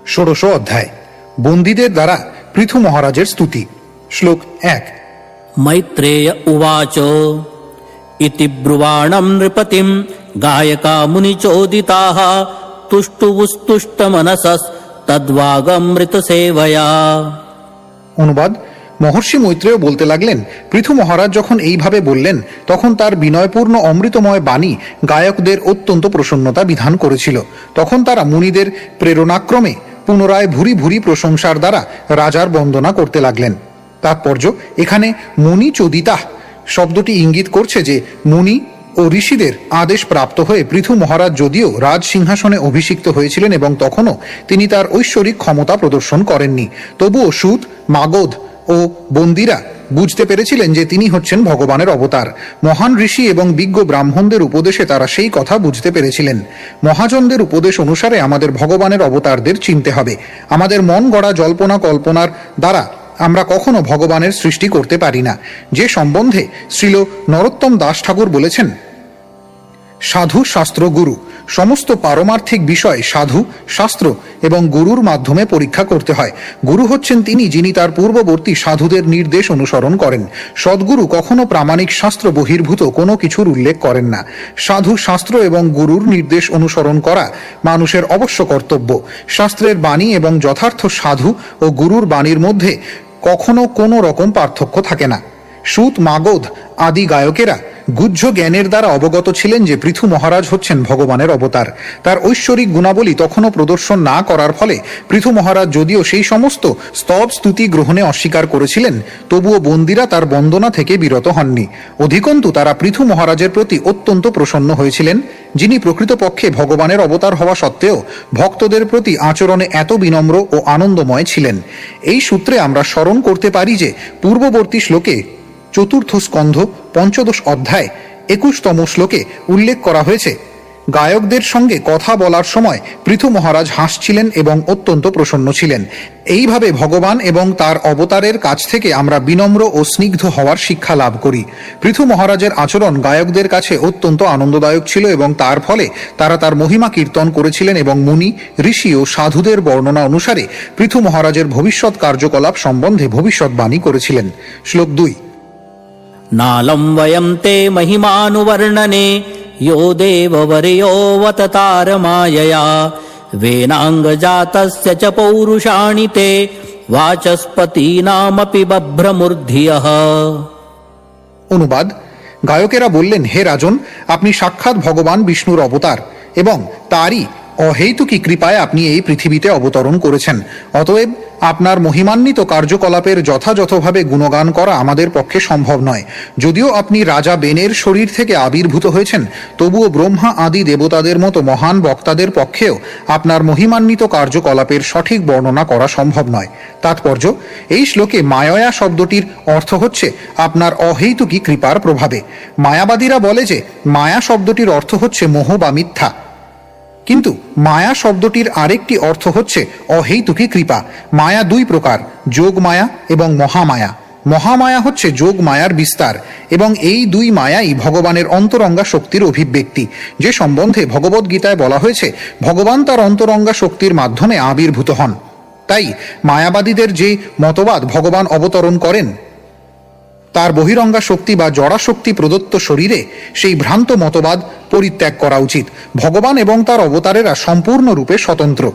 ষোড়শ অধ্যায় বন্দীদের দ্বারা পৃথু মহারাজের স্তুতি। শ্লোক 1। मैत्रेय उवाच इति ब्रुवाणं नृपतिं गायका मुनिचोदिताः तुष्टुवुस्तुष्टमनसस्तद्वागमृतसेवया। অনুবাদ: মহর্ষি মৈত্রেয় বলতে লাগলেন, পৃথু মহারাজ যখন এইভাবে বললেন তখন তার বিনয়পূর্ণ অমৃতময় বাণী গায়কদের অত্যন্ত প্রসন্নতা বিধান করেছিল। তখন তারা মুনিদের প্রেরণাক্রমে পুনরায় ভুরি ভুরি প্রশংসার দ্বারা রাজার বন্দনা করতে লাগলেন। তাৎপর্য: এখানে মুনি চোদিতা শব্দটি ইঙ্গিত করছে যে মুনি ও ঋষিদের আদেশ প্রাপ্ত হয়ে পৃথু মহারাজ যদিও রাজ সিংহাসনে অভিষিক্ত হয়েছিলেন এবং তখনও তিনি তার ঐশ্বরিক ক্ষমতা প্রদর্শন করেননি, তবুও সুত, মাগধ ও বন্দীরা বুঝতে পেরেছিলেন যে তিনি হচ্ছেন ভগবানের অবতার। মহান ঋষি এবং বিজ্ঞ ব্রাহ্মণদের উপদেশে তারা সেই কথা বুঝতে পেরেছিলেন। মহাজনদের উপদেশ অনুসারে আমাদের ভগবানের অবতারদের চিনতে হবে। আমাদের মন গড়া জল্পনা কল্পনার দ্বারা আমরা কখনো ভগবানের সৃষ্টি করতে পারি না। যে সম্বন্ধে শ্রীল নরোত্তম দাস ঠাকুর বলেছেন, সাধু শাস্ত্র গুরু, সমস্ত পারমার্থিক বিষয় সাধু শাস্ত্র এবং গুরুর মাধ্যমে পরীক্ষা করতে হয়। গুরু হচ্ছেন তিনি যিনি তার পূর্ববর্তী সাধুদের নির্দেশ অনুসরণ করেন। সদ্গুরু কখনো প্রামাণিক শাস্ত্র বহির্ভূত কোনো কিছুর উল্লেখ করেন না। সাধু শাস্ত্র এবং গুরুর নির্দেশ অনুসরণ করা মানুষের অবশ্য কর্তব্য। শাস্ত্রের বাণী এবং যথার্থ সাধু ও গুরুর বাণীর মধ্যে কখনো কোনো রকম পার্থক্য থাকে না। সুত, মাগধ আদি গায়কেরা গুহ্য জ্ঞানের দ্বারা অবগত ছিলেন যে পৃথু মহারাজ হচ্ছেন ভগবানের অবতার। তার ঐশ্বরিক গুণাবলী তখনও প্রদর্শন না করার ফলে পৃথু মহারাজ যদিও সেই সমস্ত স্তব স্তুতি গ্রহণে অস্বীকার করেছিলেন, তবুও বন্দীরা তার বন্দনা থেকে বিরত হননি। অধিকন্তু তারা পৃথু মহারাজের প্রতি অত্যন্ত প্রসন্ন হয়েছিলেন, যিনি প্রকৃতপক্ষে ভগবানের অবতার হওয়া সত্ত্বেও ভক্তদের প্রতি আচরণে এত বিনম্র ও আনন্দময় ছিলেন। এই সূত্রে আমরা স্মরণ করতে পারি যে পূর্ববর্তী শ্লোকে চতুর্থ স্কন্ধ ৫ম অধ্যায় ২১তম শ্লোকে উল্লেখ করা হয়েছে, গায়কদের সঙ্গে কথা বলার সময় পৃথু মহারাজ হাসছিলেন এবং অত্যন্ত প্রসন্ন ছিলেন। এইভাবে ভগবান এবং তার অবতারের কাছ থেকে আমরা বিনম্র ও স্নিগ্ধ হওয়ার শিক্ষা লাভ করি। পৃথু মহারাজের আচরণ গায়কদের কাছে অত্যন্ত আনন্দদায়ক ছিল এবং তার ফলে তারা তার মহিমা কীর্তন করেছিলেন এবং মুনি, ঋষি ও সাধুদের বর্ণনা অনুসারে পৃথু মহারাজের ভবিষ্যৎ কার্যকলাপ সম্বন্ধে ভবিষ্যৎবাণী করেছিলেন। শ্লোক ২। नालं वयं ते महिमानुवर्णने यो देववर्योऽवततारमायया वेनाङ्गजातस्य च पौरुषाणि ते वाचस्पतीनामपि बभ्रमूर्ध्यः। অনুবাদ: গায়কেরা বললেন, হে রাজন, আপনি সাক্ষাৎ ভগবান বিষ্ণুর অবতার এবং তারই অহেতুকী কৃপায় আপনি এই পৃথিবীতে অবতরণ করেছেন। অতএব আপনার মহিমান্বিত কার্যকলাপের যথাযথভাবে গুণগান করা আমাদের পক্ষে সম্ভব নয়। যদিও আপনি রাজা বেনের শরীর থেকে আবির্ভূত হয়েছেন, তবুও ব্রহ্মা আদি দেবতাদের মতো মহান বক্তাদের পক্ষেও আপনার মহিমান্বিত কার্যকলাপের সঠিক বর্ণনা করা সম্ভব নয়। তাৎপর্য: এই শ্লোকে মায়া শব্দটির অর্থ হচ্ছে আপনার অহেতুকী কৃপার প্রভাবে। মায়াবাদীরা বলে যে মায়া শব্দটির অর্থ হচ্ছে মোহ বা মিথ্যা, কিন্তু মায়া শব্দটির আরেকটি অর্থ হচ্ছে অহেতুকী কৃপা। মায়া দুই প্রকার, যোগ মায়া এবং মহামায়া। মহামায়া হচ্ছে যোগ মায়ার বিস্তার এবং এই দুই মায়াই ভগবানের অন্তরঙ্গা শক্তির অভিব্যক্তি, যে সম্বন্ধে ভগবদ্গীতায় বলা হয়েছে ভগবান তার অন্তরঙ্গা শক্তির মাধ্যমে আবির্ভূত হন। তাই মায়াবাদীদের যে মতবাদ ভগবান অবতরণ করেন তার বহিরঙ্গা শক্তি বা জড়া শক্তি প্রদত্ত শরীরে, সেই ভ্রান্ত মতবাদ পরিত্যাগ করা উচিত। ভগবান এবং তার অবতারেরা সম্পূর্ণরূপে স্বতন্ত্র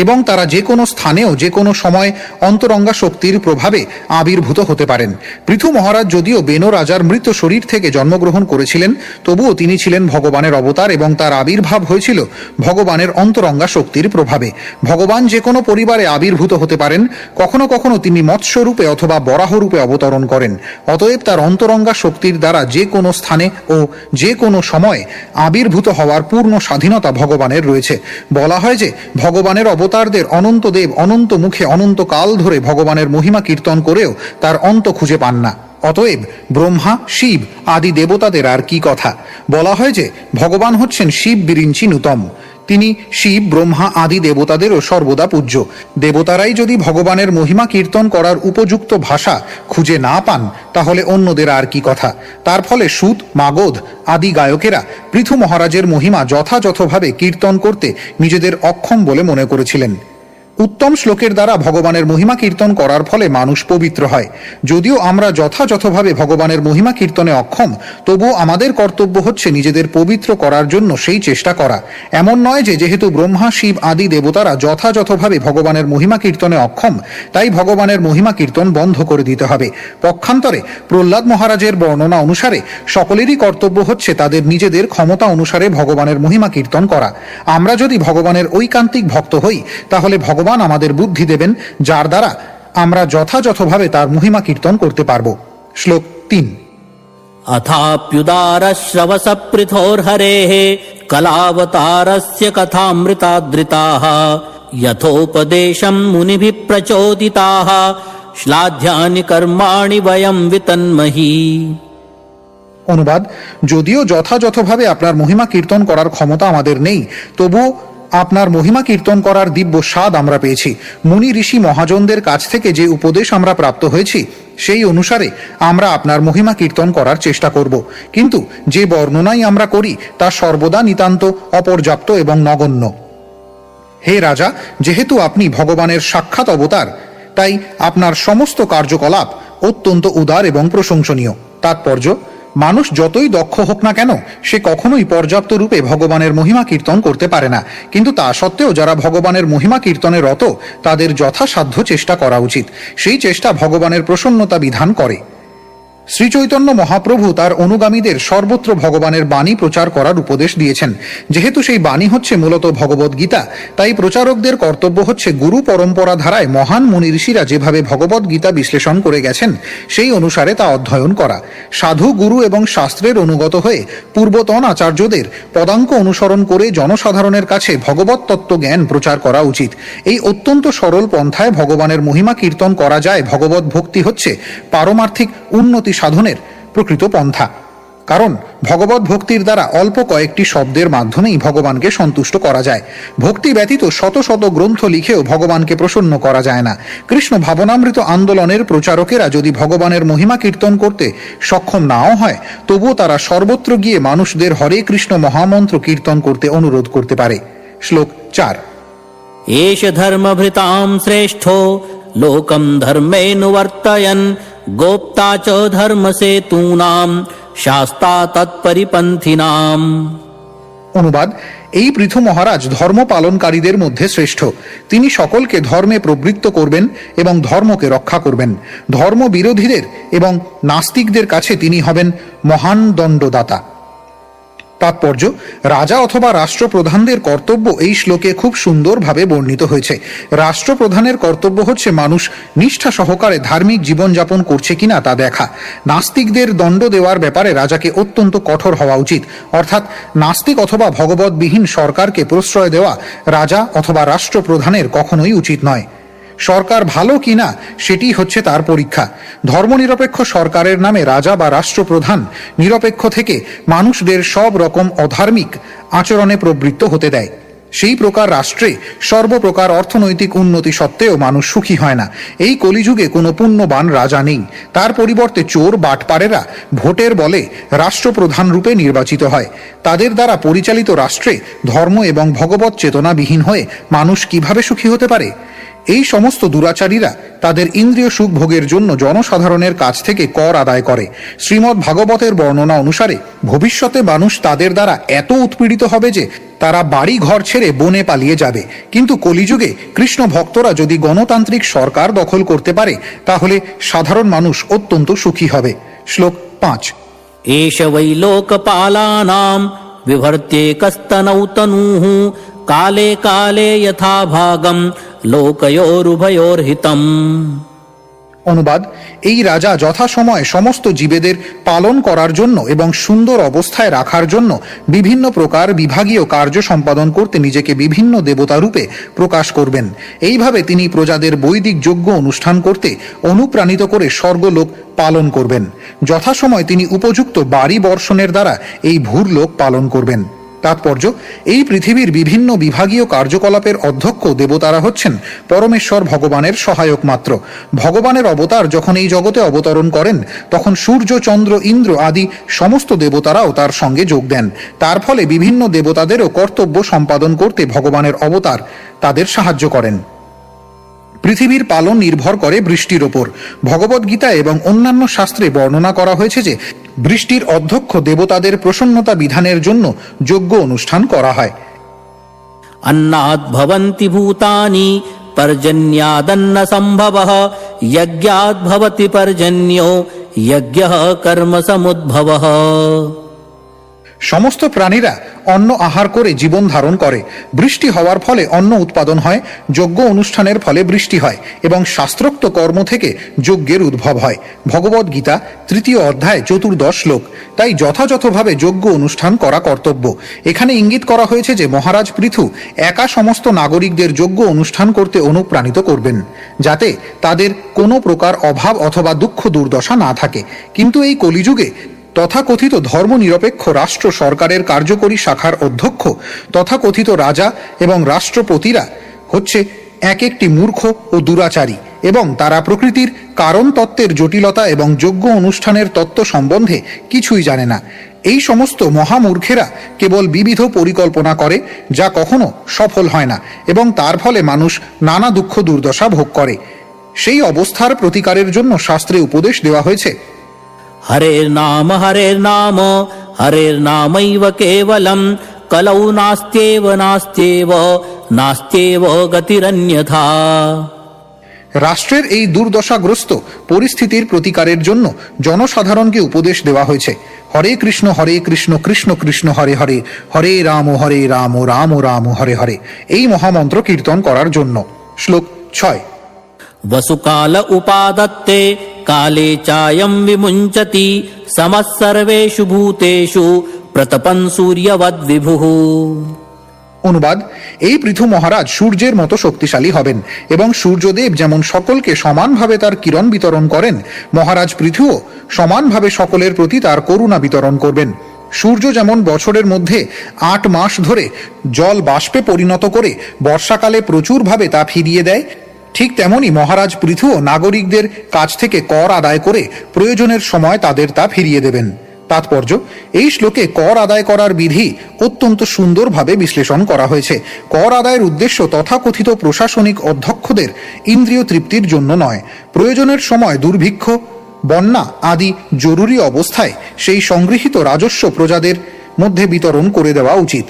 এবং তারা যে কোনো স্থানেও যে কোনো সময় অন্তরঙ্গা শক্তির প্রভাবে আবির্ভূত হতে পারেন। পৃথু মহারাজ যদিও বেন রাজার মৃত শরীর থেকে জন্মগ্রহণ করেছিলেন, তবুও তিনি ছিলেন ভগবানের অবতার এবং তার আবির্ভাব হয়েছিল ভগবানের অন্তরঙ্গা শক্তির প্রভাবে। ভগবান যে কোনো পরিবারে আবির্ভূত হতে পারেন, কখনো কখনো তিনি মৎস্যরূপে অথবা বরাহরূপে অবতরণ করেন। অতএব তার অন্তরঙ্গা শক্তির দ্বারা যে কোনো স্থানে ও যে কোনো সময় আবির্ভূত হওয়ার পূর্ণ স্বাধীনতা ভগবানের রয়েছে। বলা হয় যে ভগবানের অবতারদের অনন্ত দেব অনন্ত মুখে অনন্তকাল ধরে ভগবানের মহিমা কীর্তন করেও তার অন্ত খুঁজে পান না। অতএব ব্রহ্মা, শিব আদি দেবতাদের আর কি কথা। বলা হয় যে ভগবান হচ্ছেন শিব বিরিঞ্চি নূতম। তিনি শিব, ব্রহ্মা আদি দেবতাদেরও সর্বদা পূজ্য। দেবতারাই যদি ভগবানের মহিমা কীর্তন করার উপযুক্ত ভাষা খুঁজে না পান, তাহলে অন্যদের আর কি কথা। তার ফলে সুত, মাগধ আদি গায়কেরা পৃথু মহারাজের মহিমা যথাযথভাবে কীর্তন করতে নিজেদের অক্ষম বলে মনে করেছিলেন। উত্তম শ্লোকের দ্বারা ভগবানের মহিমা কীর্তন করার ফলে মানুষ পবিত্র হয়। যদিও আমরা যথাযথভাবে ভগবানের মহিমা কীর্তনে অক্ষম, তবুও আমাদের কর্তব্য হচ্ছে নিজেদের পবিত্র করার জন্য সেই চেষ্টা করা। এমন নয় যে যেহেতু ব্রহ্মা, শিব আদি দেবতারা যথাযথভাবে ভগবানের মহিমা কীর্তনে অক্ষম, তাই ভগবানের মহিমা কীর্তন বন্ধ করে দিতে হবে। পক্ষান্তরে প্রহ্লাদ মহারাজের বর্ণনা অনুসারে সকলেরই কর্তব্য হচ্ছে তাদের নিজেদের ক্ষমতা অনুসারে ভগবানের মহিমা কীর্তন করা। আমরা যদি ভগবানের ঐকান্তিক ভক্ত হই, তাহলে ভগবান আমাদের বুদ্ধি দেবেন, যার দ্বারা আমরা যথাযথভাবে তার মহিমা কীর্তন করতে পারব। শ্লোক 3। अथाप्युदारश्रवस पृथोर्हरेः कलावतारस्य कथामृतादृताः यथोपदेशं मुनिभिः प्रचोदिताः श्लाघ्यानि कर्माणि वयं वितन्महि। অনুবাদ: যদিও যথাযথভাবে আপনার মহিমা কীর্তন করার ক্ষমতা আমাদের নেই, তবুও আপনার মহিমা কীর্তন করার দিব্য স্বাদ আমরা পেয়েছি। মুনি ঋষি মহাজনদের কাছ থেকে যে উপদেশ আমরা প্রাপ্ত হয়েছি, সেই অনুসারে আমরা আপনার মহিমা কীর্তন করার চেষ্টা করব। কিন্তু যে বর্ণনাই আমরা করি তা সর্বদা নিতান্ত অপর্যাপ্ত এবং নগণ্য। হে রাজা, যেহেতু আপনি ভগবানের সাক্ষাৎ অবতার, তাই আপনার সমস্ত কার্যকলাপ অত্যন্ত উদার এবং প্রশংসনীয়। তাৎপর্য: মানুষ যতই দক্ষ হোক না কেন, সে কখনোই পর্যাপ্ত রূপে ভগবানের মহিমা কীর্তন করতে পারে না। কিন্তু তা সত্ত্বেও যারা ভগবানের মহিমা কীর্তনে রত, তাদের যথাসাধ্য চেষ্টা করা উচিত। সেই চেষ্টা ভগবানের প্রসন্নতা বিধান করে। শ্রী চৈতন্য মহাপ্রভু তার অনুগামীদের সর্বত্র ভগবানের বাণী প্রচার করার উপদেশ দিয়েছেন। যেহেতু সেই বাণী হচ্ছে মূলত ভগবদ গীতা, তাই প্রচারকদের কর্তব্য হচ্ছে গুরু পরম্পরা ধারায় মহান মুনি ঋষিরা যেভাবে ভগবদ গীতা বিশ্লেষণ করে গেছেন, সেই অনুসারে তা অধ্যয়ন করা। সাধু, গুরু এবং শাস্ত্রের অনুগত হয়ে পূর্বতন আচার্যদের পদাঙ্ক অনুসরণ করে জনসাধারণের কাছে ভগবত তত্ত্ব জ্ঞান প্রচার করা উচিত। এই অত্যন্ত সরল পন্থায় ভগবানের মহিমা কীর্তন করা যায়। ভগবত ভক্তি হচ্ছে পারমার্থিক উন্নতি সাধনের প্রকৃত পন্থা। কারণ ভগবত ভক্তির দ্বারা অল্প কয়েকটি শব্দের মাধ্যমেই ভগবানকে সন্তুষ্ট করা যায়। ভক্তি ব্যতীত শত শত গ্রন্থ লিখেও ভগবানকে প্রসন্ন করা যায় না। কৃষ্ণ ভাবনামৃত আন্দোলনের প্রচারকেরা যদি ভগবানের মহিমা কীর্তন করতে সক্ষম নাও হয়, তবুও তারা সর্বত্র গিয়ে মানুষদের হরে কৃষ্ণ মহামন্ত্র কীর্তন করতে অনুরোধ করতে পারে। শ্লোক 4। एष धर्मभृतां श्रेष्ठो लोकं धर्मेऽनुवर्तयन् गोप्ता च धर्मसेतूनां शास्ता तत्परिपन्थिनाम्। অনুবাদ: এই পৃথু মহারাজ ধর্ম পালনকারীদের মধ্যে শ্রেষ্ঠ। তিনি সকলকে ধর্মে প্রবৃত্ত করবেন এবং ধর্মকে রক্ষা করবেন। ধর্ম বিরোধীদের এবং নাস্তিকদের কাছে তিনি হবেন মহান দণ্ডদাতা। তাৎপর্য: রাজা অথবা রাষ্ট্রপ্রধানদের কর্তব্য এই শ্লোকে খুব সুন্দরভাবে বর্ণিত হয়েছে। রাষ্ট্রপ্রধানের কর্তব্য হচ্ছে মানুষ নিষ্ঠা সহকারে ধার্মিক জীবনযাপন করছে কিনা তা দেখা। নাস্তিকদের দণ্ড দেওয়ার ব্যাপারে রাজাকে অত্যন্ত কঠোর হওয়া উচিত। অর্থাৎ নাস্তিক অথবা ভগবৎবিহীন সরকারকে প্রশ্রয় দেওয়া রাজা অথবা রাষ্ট্রপ্রধানের কখনোই উচিত নয়। সরকার ভালো কিনা সেটি হচ্ছে তার পরীক্ষা। ধর্মনিরপেক্ষ সরকারের নামে রাজা বা রাষ্ট্রপ্রধান নিরপেক্ষ থেকে মানুষদের সব রকম অধার্মিক আচরণে প্রবৃত্ত হতে দেয়। সেই প্রকার রাষ্ট্রে সর্বপ্রকার অর্থনৈতিক উন্নতি সত্ত্বেও মানুষ সুখী হয় না। এই কলিযুগে কোনো পুণ্যবান রাজা নেই। তার পরিবর্তে চোর বাটপারেরা ভোটের বলে রাষ্ট্রপ্রধান রূপে নির্বাচিত হয়। তাদের দ্বারা পরিচালিত রাষ্ট্রে ধর্ম এবং ভগবত চেতনাবিহীন হয়ে মানুষ কিভাবে সুখী হতে পারে? এই সমস্ত দুরাচারীরা তাদের ইন্দ্রিয় সুখ ভোগের জন্য জনসাধারণের কাছ থেকে কর আদায় করে। শ্রীমদ্ ভাগবতের বর্ণনা অনুসারে ভবিষ্যতে মানুষ তাদের দ্বারা এত উৎপীড়িত হবে যে তারা বাড়ি ঘর ছেড়ে বনে পালিয়ে যাবে। কিন্তু কলিযুগে কৃষ্ণ ভক্তরা যদি গণতান্ত্রিক সরকার দখল করতে পারে, তাহলে সাধারণ মানুষ অত্যন্ত সুখী হবে। শ্লোক 5। एष वै लोकपालानां विभर्त्येकस्तनौ तनूः काले काले यथा भागं लोकयोरुभयोर्हितम्। অনুবাদ: এই রাজা যথাসময়ে সমস্ত জীবেদের পালন করার জন্য এবং সুন্দর অবস্থায় রাখার জন্য বিভিন্ন প্রকার বিভাগীয় কার্য সম্পাদন করতে নিজেকে বিভিন্ন দেবতা রূপে প্রকাশ করবেন। এইভাবে তিনি প্রজাদের বৈদিক যজ্ঞ অনুষ্ঠান করতে অনুপ্রাণিত করে স্বর্গলোক পালন করবেন। যথাসময় তিনি উপযুক্ত বাড়ি বর্ষণের দ্বারা এই ভূরলোক পালন করবেন। তাৎপর্য, এই পৃথিবীর বিভিন্ন বিভাগীয় কার্যকলাপের অধ্যক্ষ দেবতারা হচ্ছেন পরমেশ্বর ভগবানের সহায়ক মাত্র। ভগবানের অবতার যখন এই জগতে অবতরণ করেন, তখন সূর্য, চন্দ্র, ইন্দ্র আদি সমস্ত দেবতারাও তার সঙ্গে যোগ দেন। তার ফলে বিভিন্ন দেবতাদেরও কর্তব্য সম্পাদন করতে ভগবানের অবতার তাদের সাহায্য করেন। পৃথিবীর পালন নির্ভর করে বৃষ্টির ওপর। ভগবদ্গীতা এবং অন্যান্য শাস্ত্রে বর্ণনা করা হয়েছে যে বৃষ্টির অধ্যক্ষ দেবতাদের প্রসন্নতা বিধানের জন্য যজ্ঞ অনুষ্ঠান করা হয়। अन्नाद् भवन्ति भूतानि पर्जन्यादन्न सम्भवः यज्ञाद् भवति पर्जन्यो यज्ञः कर्म समुद्भवः। সমস্ত প্রাণীরা অন্ন আহার করে জীবন ধারণ করে। বৃষ্টি হওয়ার ফলে অন্ন উৎপাদন হয়, যজ্ঞ অনুষ্ঠানের ফলে বৃষ্টি হয় এবং শাস্ত্রোক্ত কর্ম থেকে যজ্ঞের উদ্ভব হয়। ভগবদ্গীতা 3য় অধ্যায় 14 শ্লোক। তাই যথাযথভাবে যজ্ঞ অনুষ্ঠান করা কর্তব্য। এখানে ইঙ্গিত করা হয়েছে যে মহারাজ পৃথু একা সমস্ত নাগরিকদের যজ্ঞ অনুষ্ঠান করতে অনুপ্রাণিত করবেন, যাতে তাদের কোনো প্রকার অভাব অথবা দুঃখ দুর্দশা না থাকে। কিন্তু এই কলিযুগে তথাকথিত ধর্মনিরপেক্ষ রাষ্ট্র সরকারের কার্যকরী শাখার অধ্যক্ষ তথাকথিত রাজা এবং রাষ্ট্রপতিরা হচ্ছে এক একটি মূর্খ ও দুরাচারী, এবং তারা প্রকৃতির কারণ তত্ত্বের জটিলতা এবং যজ্ঞ অনুষ্ঠানের তত্ত্ব সম্বন্ধে কিছুই জানে না। এই সমস্ত মহামূর্খেরা কেবল বিবিধ পরিকল্পনা করে, যা কখনো সফল হয় না, এবং তার ফলে মানুষ নানা দুঃখ দুর্দশা ভোগ করে। সেই অবস্থার প্রতিকারের জন্য শাস্ত্রে উপদেশ দেওয়া হয়েছে, हरेर्नाम हरेर्नामैव केवलम् कलौ नास्त्येव नास्त्येव नास्त्येव गतिरन्यथा। রাষ্ট্রের এই দুর্দশাগ্রস্ত পরিস্থিতির প্রতিকারের জন্য জনসাধারণকে উপদেশ দেওয়া হয়েছে, হরে কৃষ্ণ কৃষ্ণ কৃষ্ণ হরে হরে, হরে রাম রাম রাম হরে হরে, এই মহামন্ত্র কীর্তন করার জন্য। শ্লোক 6। वसुकाल उपादत्ते काले चायं विमुञ्चति समः सर्वेषु भूतेषु प्रतपन् सूर्यवद्विभुः। অনুবাদ, এই পৃথু মহারাজ সূর্যের মতো শক্তিশালী হবেন এবং সূর্যদেব যেমন সকলকে সমানভাবে তার কিরণ বিতরণ করেন, মহারাজ পৃথুও সমানভাবে সকলের প্রতি তার করুণা বিতরণ করবেন। সূর্য যেমন বছরের মধ্যে 8 মাস ধরে জল বাষ্পে পরিণত করে বর্ষাকালে প্রচুরভাবে তা ফিরিয়ে দেয়, ঠিক তেমনি মহারাজ পৃথুও নাগরিকদের কাছ থেকে কর আদায় করে প্রয়োজনের সময় তাদের তা ফিরিয়ে দেবেন। তাৎপর্য, এই শ্লোকে কর আদায় করার বিধি অত্যন্ত সুন্দরভাবে বিশ্লেষণ করা হয়েছে। কর আদায়ের উদ্দেশ্য তথাকথিত প্রশাসনিক অধ্যক্ষদের ইন্দ্রিয় তৃপ্তির জন্য নয়। প্রয়োজনের সময় দুর্ভিক্ষ, বন্যা আদি জরুরি অবস্থায় সেই সংগৃহীত রাজস্ব প্রজাদের মধ্যে বিতরণ করে দেওয়া উচিত।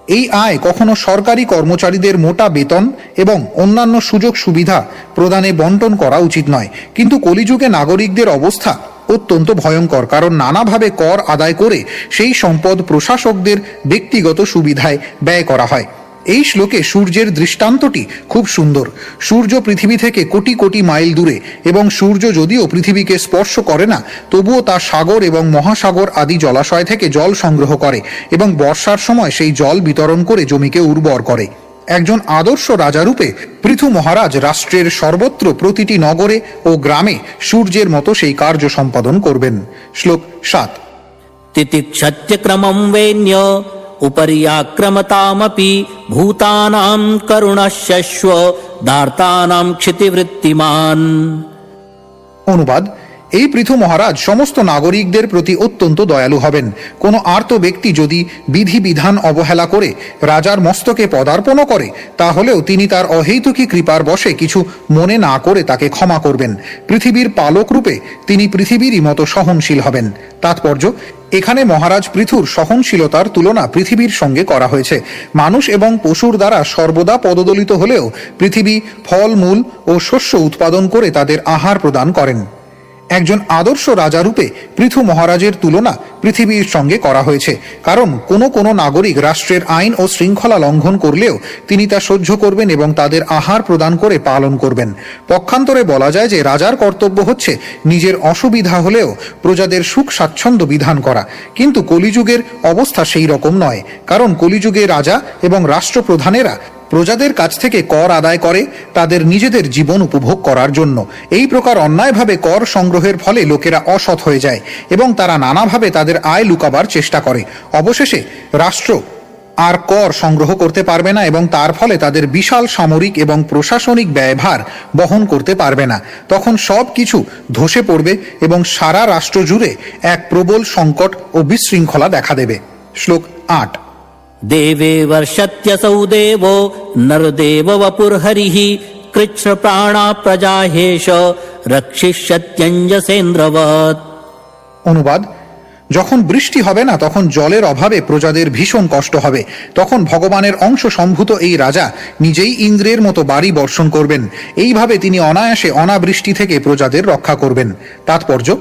এই আয় কখনো সরকারি কর্মচারীদের মোটা বেতন এবং অন্যান্য সুযোগ সুবিধা প্রদানে বন্টন করা উচিত নয়। কিন্তু কলিযুগে নাগরিকদের অবস্থা অত্যন্ত ভয়ঙ্কর, কারণ নানাভাবে কর আদায় করে সেই সম্পদ প্রশাসকদের ব্যক্তিগত সুবিধায় ব্যয় করা হয়। এই শ্লোকে সূর্যের দৃষ্টান্তটি খুব সুন্দর। সূর্য পৃথিবী থেকে কোটি কোটি মাইল দূরে, এবং সূর্য যদিও পৃথিবীকে স্পর্শ করে না, তবুও তা সাগর এবং মহাসাগর আদি জলাশয় থেকে জল সংগ্রহ করে এবং বর্ষার সময় সেই জল বিতরণ করে জমিকে উর্বর করে। একজন আদর্শ রাজারূপে পৃথু মহারাজ রাষ্ট্রের সর্বত্র প্রতিটি নগরে ও গ্রামে সূর্যের মতো সেই কার্য সম্পাদন করবেন। শ্লোক 7। तितिक्षत्य क्रमं वेन्य उपरि आक्रमतामपि भूतानां करुणश्यश्व दार्तानां क्षितिवृत्तिमान्। অনুবাদ, এই পৃথু মহারাজ সমস্ত নাগরিকদের প্রতি অত্যন্ত দয়ালু হবেন। কোনো আর্ত ব্যক্তি যদি বিধিবিধান অবহেলা করে রাজার মস্তকে পদার্পণও করে, তাহলেও তিনি তার অহেতুকী কৃপার বশে কিছু মনে না করে তাকে ক্ষমা করবেন। পৃথিবীর পালক রূপে তিনি পৃথিবীরই মতো সহনশীল হবেন। তাৎপর্য, এখানে মহারাজ পৃথুর সহনশীলতার তুলনা পৃথিবীর সঙ্গে করা হয়েছে। মানুষ এবং পশুর দ্বারা সর্বদা পদদলিত হলেও পৃথিবী ফলমূল ও শস্য উৎপাদন করে তাদের আহার প্রদান করেন। একজন আদর্শ রাজারূপে পৃথু মহারাজের তুলনা পৃথিবীর সঙ্গে করা হয়েছে, কারণ কোনো কোনো নাগরিক রাষ্ট্রের আইন ও শৃঙ্খলা লঙ্ঘন করলেও তিনি তা সহ্য করবেন এবং তাদের আহার প্রদান করে পালন করবেন। পক্ষান্তরে বলা যায় যে রাজার কর্তব্য হচ্ছে নিজের অসুবিধা হলেও প্রজাদের সুখ স্বাচ্ছন্দ্য বিধান করা। কিন্তু কলিযুগের অবস্থা সেই রকম নয়, কারণ কলিযুগে রাজা এবং রাষ্ট্রপ্রধানেরা প্রজাদের কাছ থেকে কর আদায় করে তাদের নিজেদের জীবন উপভোগ করার জন্য। এই প্রকার অন্যায়ভাবে কর সংগ্রহের ফলে লোকেরা অসৎ হয়ে যায় এবং তারা নানাভাবে তাদের আয় লুকাবার চেষ্টা করে। অবশেষে রাষ্ট্র আর কর সংগ্রহ করতে পারবে না এবং তার ফলে তাদের বিশাল সামরিক এবং প্রশাসনিক ব্যয়ভার বহন করতে পারবে না। তখন সব কিছু ধসে পড়বে এবং সারা রাষ্ট্র জুড়ে এক প্রবল সংকট ও বিশৃঙ্খলা দেখা দেবে। শ্লোক ৮। देवे वर्षत्यसौ देवो नरदेव वपुर्हरिः कृच्छ्रप्राणा प्रजा हेष रक्षिष्यत्यञ्जसेन्द्रवत्। অনুবাদ: যখন বৃষ্টি হবে না তখন জলের অভাবে প্রজাদের ভীষণ কষ্ট হবে। তখন ভগবানের অংশ সম্ভূত এই রাজা নিজেই ইন্দ্রের মতো বাড়ি বর্ষণ করবেন। এইভাবে তিনি অনায়াসে অনাবৃষ্টি থেকে প্রজাদের রক্ষা করবেন। তাৎপর্য: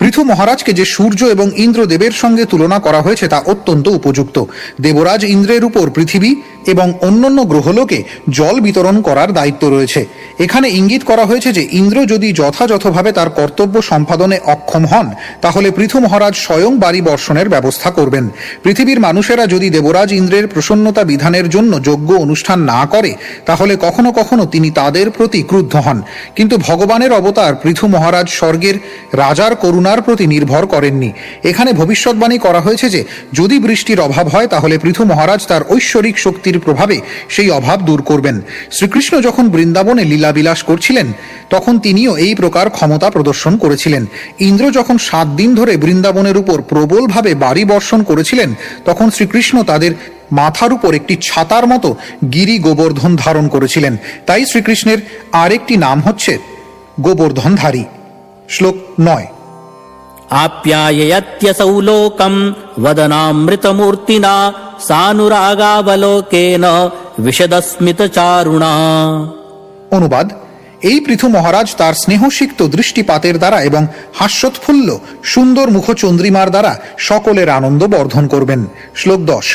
পৃথু মহারাজকে যে সূর্য এবং ইন্দ্রদেবের সঙ্গে তুলনা করা হয়েছে তা অত্যন্ত উপযুক্ত। দেবরাজ ইন্দ্রের উপর পৃথিবী এবং অন্যান্য গ্রহলোকে জল বিতরণ করার দায়িত্ব রয়েছে। এখানে ইঙ্গিত করা হয়েছে যে ইন্দ্র যদি যথাযথভাবে তার কর্তব্য সম্পাদনে অক্ষম হন তাহলে পৃথু মহারাজ স্বয়ং বাড়ি বর্ষণের ব্যবস্থা করবেন। পৃথিবীর মানুষেরা যদি দেবরাজ ইন্দ্রের প্রসন্নতা বিধানের জন্য যোগ্য অনুষ্ঠান না করে তাহলে কখনো কখনো তিনি তাদের প্রতি ক্রুদ্ধ হন। কিন্তু ভগবানের অবতার পৃথু মহারাজ স্বর্গের রাজার করুণার প্রতি নির্ভর করেননি। এখানে ভবিষ্যৎবাণী করা হয়েছে যে যদি বৃষ্টির অভাব হয় তাহলে পৃথু মহারাজ তার ঐশ্বরিক শক্তির প্রভাবে সেই অভাব দূর করবেন। শ্রীকৃষ্ণ যখন বৃন্দাবনে লীলাবিলাস করছিলেন তখন তিনিও এই প্রকার ক্ষমতা প্রদর্শন করেছিলেন। ইন্দ্র যখন 7 দিন ধরে বৃন্দাবনের উপর প্রবলভাবে বাড়ি বর্ষণ করেছিলেন তখন শ্রীকৃষ্ণ তাদের মাথার উপর একটি ছাতার মতো গিরি গোবর্ধন ধারণ করেছিলেন। তাই শ্রীকৃষ্ণের আরেকটি নাম হচ্ছে গোবর্ধনধারী। শ্লোক 9। आप्याययत्यसौ लोकम् वदनामृतमूर्तिना सानुरागावलोकेन विशदस्मितचारुणा। অনুবাদ: এই পৃথু মহারাজ তার স্নেহসিক্ত দৃষ্টিপাতের দ্বারা এবং হাস্যোৎফুল্ল সুন্দর মুখচন্দ্রিমার দ্বারা সকলের আনন্দ বর্ধন করবেন। শ্লোক 10।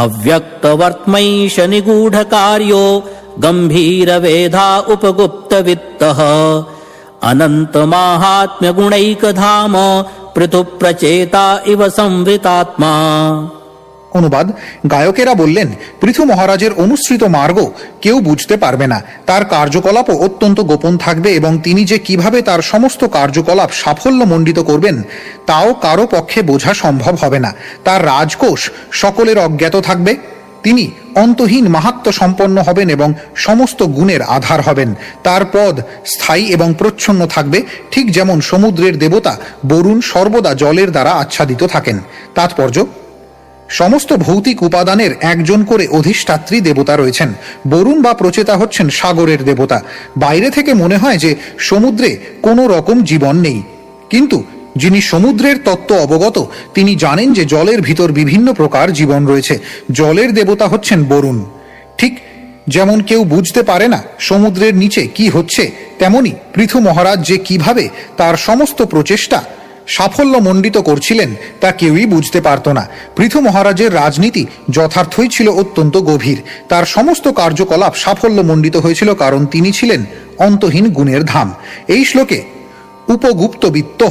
अव्यक्तवर्त्मैष निगूढकार्यो गम्भीरवेधा उपगुप्तवित्तः अनन्तमाहात्म्यगुणैकधाम पृथुप्रचेता इव संवृतात्मा। অনুবাদ: গায়কেরা বললেন পৃথু মহারাজের অনুসৃত মার্গ কেউ বুঝতে পারবে না। তার কার্যকলাপও অত্যন্ত গোপন থাকবে এবং তিনি যে কিভাবে তার সমস্ত কার্যকলাপ সাফল্যমণ্ডিত করবেন তাও কারো পক্ষে বোঝা সম্ভব হবে না। তার রাজকোষ সকলের অজ্ঞাত থাকবে। তিনি অন্তহীন মাহাত্ম্য সম্পন্ন হবেন এবং সমস্ত গুণের আধার হবেন। তার পদ স্থায়ী এবং প্রচ্ছন্ন থাকবে, ঠিক যেমন সমুদ্রের দেবতা বরুণ সর্বদা জলের দ্বারা আচ্ছাদিত থাকেন। তাৎপর্য: সমস্ত ভৌতিক উপাদানের একজন করে অধিষ্ঠাত্রী দেবতা রয়েছেন। বরুণ বা প্রচেতা হচ্ছেন সাগরের দেবতা। বাইরে থেকে মনে হয় যে সমুদ্রে কোনো রকম জীবন নেই, কিন্তু যিনি সমুদ্রের তত্ত্ব অবগত তিনি জানেন যে জলের ভিতর বিভিন্ন প্রকার জীবন রয়েছে। জলের দেবতা হচ্ছেন বরুণ। ঠিক যেমন কেউ বুঝতে পারে না সমুদ্রের নিচে কি হচ্ছে, তেমনি পৃথু মহারাজ যে কিভাবে তার সমস্ত প্রচেষ্টা সাফল্যমণ্ডিত করছিলেন তা কেউই বুঝতে পারত না। পৃথু মহারাজের রাজনীতি যথার্থই ছিল অত্যন্ত গভীর। তার সমস্ত কার্যকলাপ সাফল্যমণ্ডিত হয়েছিল কারণ তিনি ছিলেন অন্তহীন গুণের ধাম। এই শ্লোকে উপগুপ্তবিত্ত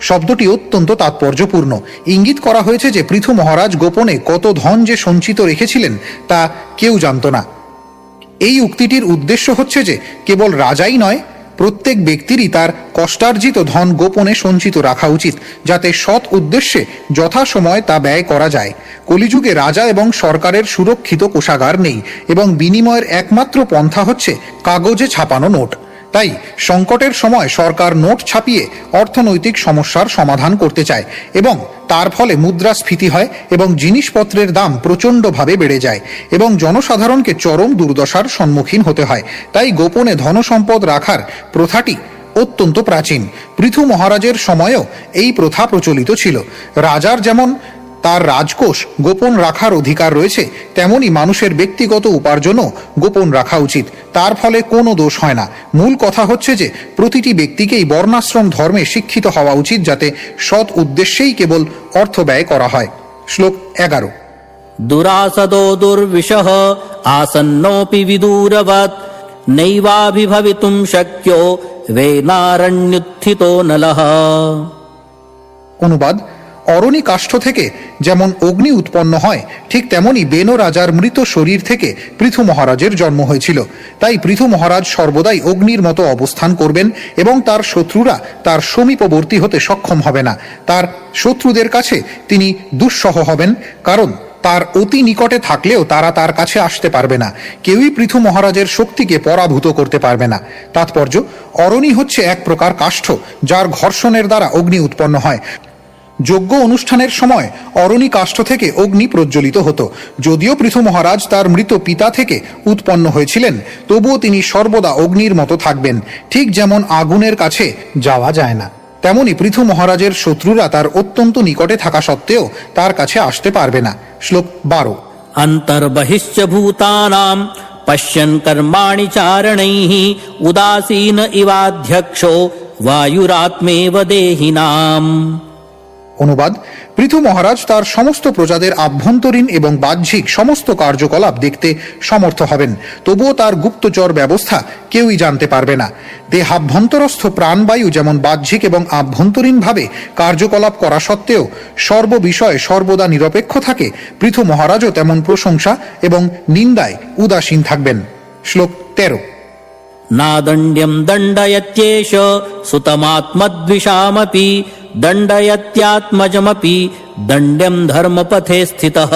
শব্দটি অত্যন্ত তাৎপর্যপূর্ণ। ইঙ্গিত করা হয়েছে যে পৃথু মহারাজ গোপনে কত ধন যে সঞ্চিত রেখেছিলেন তা কেউ জানত না। এই উক্তিটির উদ্দেশ্য হচ্ছে যে কেবল রাজাই নয়, প্রত্যেক ব্যক্তিরই তার কষ্টার্জিত ধন গোপনে সঞ্চিত রাখা উচিত, যাতে সৎ উদ্দেশ্যে যথাসময় তা ব্যয় করা যায়। কলিযুগে রাজা এবং সরকারের সুরক্ষিত কোষাগার নেই এবং বিনিময়ের একমাত্র পন্থা হচ্ছে কাগজে ছাপানো নোট। তাই সংকটের সময় সরকার নোট ছাপিয়ে অর্থনৈতিক সমস্যার সমাধান করতে চায় এবং তার ফলে মুদ্রাস্ফীতি হয় এবং জিনিসপত্রের দাম প্রচণ্ডভাবে বেড়ে যায় এবং জনসাধারণকে চরম দুর্দশার সম্মুখীন হতে হয়। তাই গোপনে ধনসম্পদ রাখার প্রথাটি অত্যন্ত প্রাচীন। পৃথু মহারাজের সময়েও এই প্রথা প্রচলিত ছিল। রাজার যেমন তার রাজকোষ গোপন রাখার অধিকার রয়েছে, তেমনি মানুষের ব্যক্তিগত উপার্জনও গোপন রাখা উচিত। তার ফলে কোনো দোষ হয় না। মূল কথা হচ্ছে যে প্রতিটি ব্যক্তিকেই বর্ণাশ্রম ধর্মে শিক্ষিত হওয়া উচিত, যাতে সৎ উদ্দেশ্যেই কেবল অর্থ ব্যয় করা হয়। শ্লোক 11। दुरासदो दुर्विशः आसन्नोऽपि विदूरवत् नैवाभिभवितुं शक्यो वेनारण्युत्थितो नलः। অনুবাদ: অরণি কাষ্ঠ থেকে যেমন অগ্নি উৎপন্ন হয় ঠিক তেমনি বেন রাজার মৃত শরীর থেকে পৃথু মহারাজের জন্ম হয়েছিল। তাই পৃথু মহারাজ সর্বদাই অগ্নির মতো অবস্থান করবেন এবং তার শত্রুরা তার সমীপবর্তী হতে সক্ষম হবে না। তার শত্রুদের কাছে তিনি দুঃসহ হবেন, কারণ তার অতি নিকটে থাকলেও তারা তার কাছে আসতে পারবে না। কেউই পৃথু মহারাজের শক্তিকে পরাভূত করতে পারবে না। তাৎপর্য, অরণি হচ্ছে এক প্রকার কাষ্ঠ, যার ঘর্ষণের দ্বারা অগ্নি উৎপন্ন হয়। যজ্ঞ অনুষ্ঠানের সময় অরণি কাষ্ঠ থেকে অগ্নি প্রজ্বলিত হতো। যদিও পৃথু মহারাজ তার মৃত পিতা থেকে উৎপন্ন হয়েছিলেন, তবুও তিনি সর্বদা অগ্নির মতো থাকবেন। ঠিক যেমন আগুনের কাছে যাওয়া যায় না, তেমনি পৃথু মহারাজের শত্রুরা তার অত্যন্ত নিকটে থাকা সত্ত্বেও তার কাছে আসতে পারবে না। শ্লোক 12। অন্তর্বহিশ্চ ভূতানাম পশ্যন কর্মাণি চারণৈঃ উদাসীন ইবাধ্যক্ষো বায়ুরাত্মেব দেহিনাম। অনুবাদ: পৃথু মহারাজ তার সমস্ত প্রজাদের আভ্যন্তরীণ এবং বাহ্যিক সমস্ত কার্যকলাপ দেখতে সমর্থ হবেন, তবুও তার গুপ্তচর ব্যবস্থা কেউই জানতে পারবে না। দেহাভ্যন্তরস্থ প্রাণবায়ু যেমন বাহ্যিক এবং আভ্যন্তরীণভাবে কার্যকলাপ করা সত্ত্বেও সর্ববিষয়ে সর্বদা নিরপেক্ষ থাকে, পৃথু মহারাজও তেমন প্রশংসা এবং নিন্দায় উদাসীন থাকবেন। শ্লোক 13। নাদণ্ড্যম দণ্ডয়ত্যেষ সুতমাত্মদ্বিষামপি দণ্ডয়ত্যাত্মজমপি দণ্ড্যম ধর্মপথে স্থিতঃ।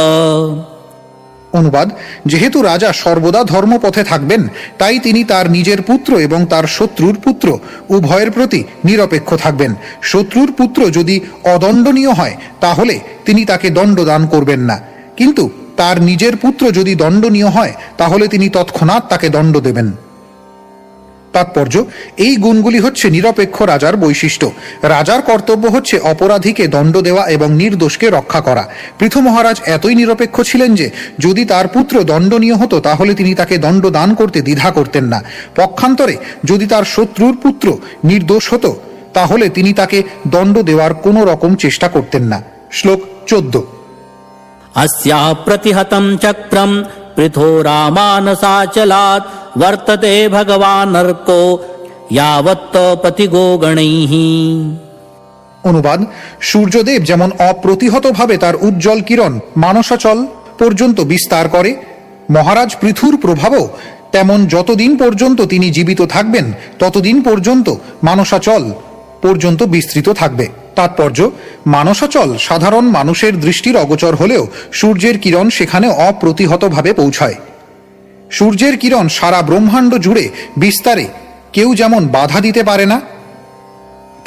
অনুবাদ: যেহেতু রাজা সর্বদা ধর্মপথে থাকবেন, তাই তিনি তার নিজের পুত্র এবং তার শত্রুর পুত্র উভয়ের প্রতি নিরপেক্ষ থাকবেন। শত্রুর পুত্র যদি অদণ্ডনীয় হয়, তাহলে তিনি তাকে দণ্ডদান করবেন না, কিন্তু তার নিজের পুত্র যদি দণ্ডনীয় হয়, তাহলে তিনি তৎক্ষণাৎ তাকে দণ্ড দেবেন। তাৎপর্য, এই গুণগুলি হচ্ছে নিরপেক্ষ রাজার বৈশিষ্ট্য। রাজার কর্তব্য হচ্ছে অপরাধীকে দণ্ড দেওয়া এবং নির্দোষকে রক্ষা করা। পৃথু মহারাজ এতই নিরপেক্ষ ছিলেন যে যদি তার পুত্র দণ্ডনীয় হতো, তাহলে তিনি তাকে দণ্ড দান করতে দ্বিধা করতেন না। পক্ষান্তরে যদি তার শত্রুর পুত্র নির্দোষ হতো, তাহলে তিনি তাকে দণ্ড দেওয়ার কোনো রকম চেষ্টা করতেন না। শ্লোক 14। अस्याः प्रतिहतं चक्रं पृथोरामानसाचलात् वर्तते भगवान् नरको यावत्त प्रतिगो गणैः। অনুবাদ: সূর্যদেব যেমন অপ্রতিহতভাবে তার উজ্জ্বল কিরণ মানসাচল পর্যন্ত বিস্তার করে, মহারাজ পৃথুর প্রভাবও তেমন যতদিন পর্যন্ত তিনি জীবিত থাকবেন ততদিন পর্যন্ত মানসাচল পর্যন্ত বিস্তৃত থাকবে। তাৎপর্য, মানসাচল সাধারণ মানুষের দৃষ্টির অগোচর হলেও সূর্যের কিরণ সেখানে অপ্রতিহতভাবে পৌঁছায়। সূর্যের কিরণ সারা ব্রহ্মাণ্ড জুড়ে বিস্তারে কেউ যেমন বাধা দিতে পারে না,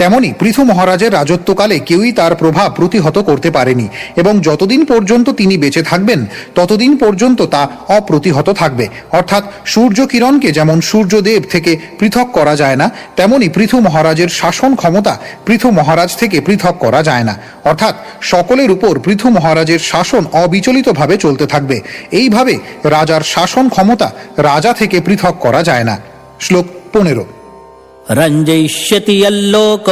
তেমনি পৃথু মহারাজের রাজত্বকালে কেউই তার প্রভাব প্রতিহত করতে পারেনি, এবং যতদিন পর্যন্ত তিনি বেঁচে থাকবেন ততদিন পর্যন্ত তা অপ্রতিহত থাকবে। অর্থাৎ সূর্য কিরণকে যেমন সূর্যদেব থেকে পৃথক করা যায় না, তেমনি পৃথু মহারাজের শাসন ক্ষমতা পৃথু মহারাজ থেকে পৃথক করা যায় না। অর্থাৎ সকলের উপর পৃথু মহারাজের শাসন অবিচলিতভাবে চলতে থাকবে। এইভাবে রাজার শাসন ক্ষমতা রাজা থেকে পৃথক করা যায় না। শ্লোক 15। रञ्जयिष्यति यल्लोक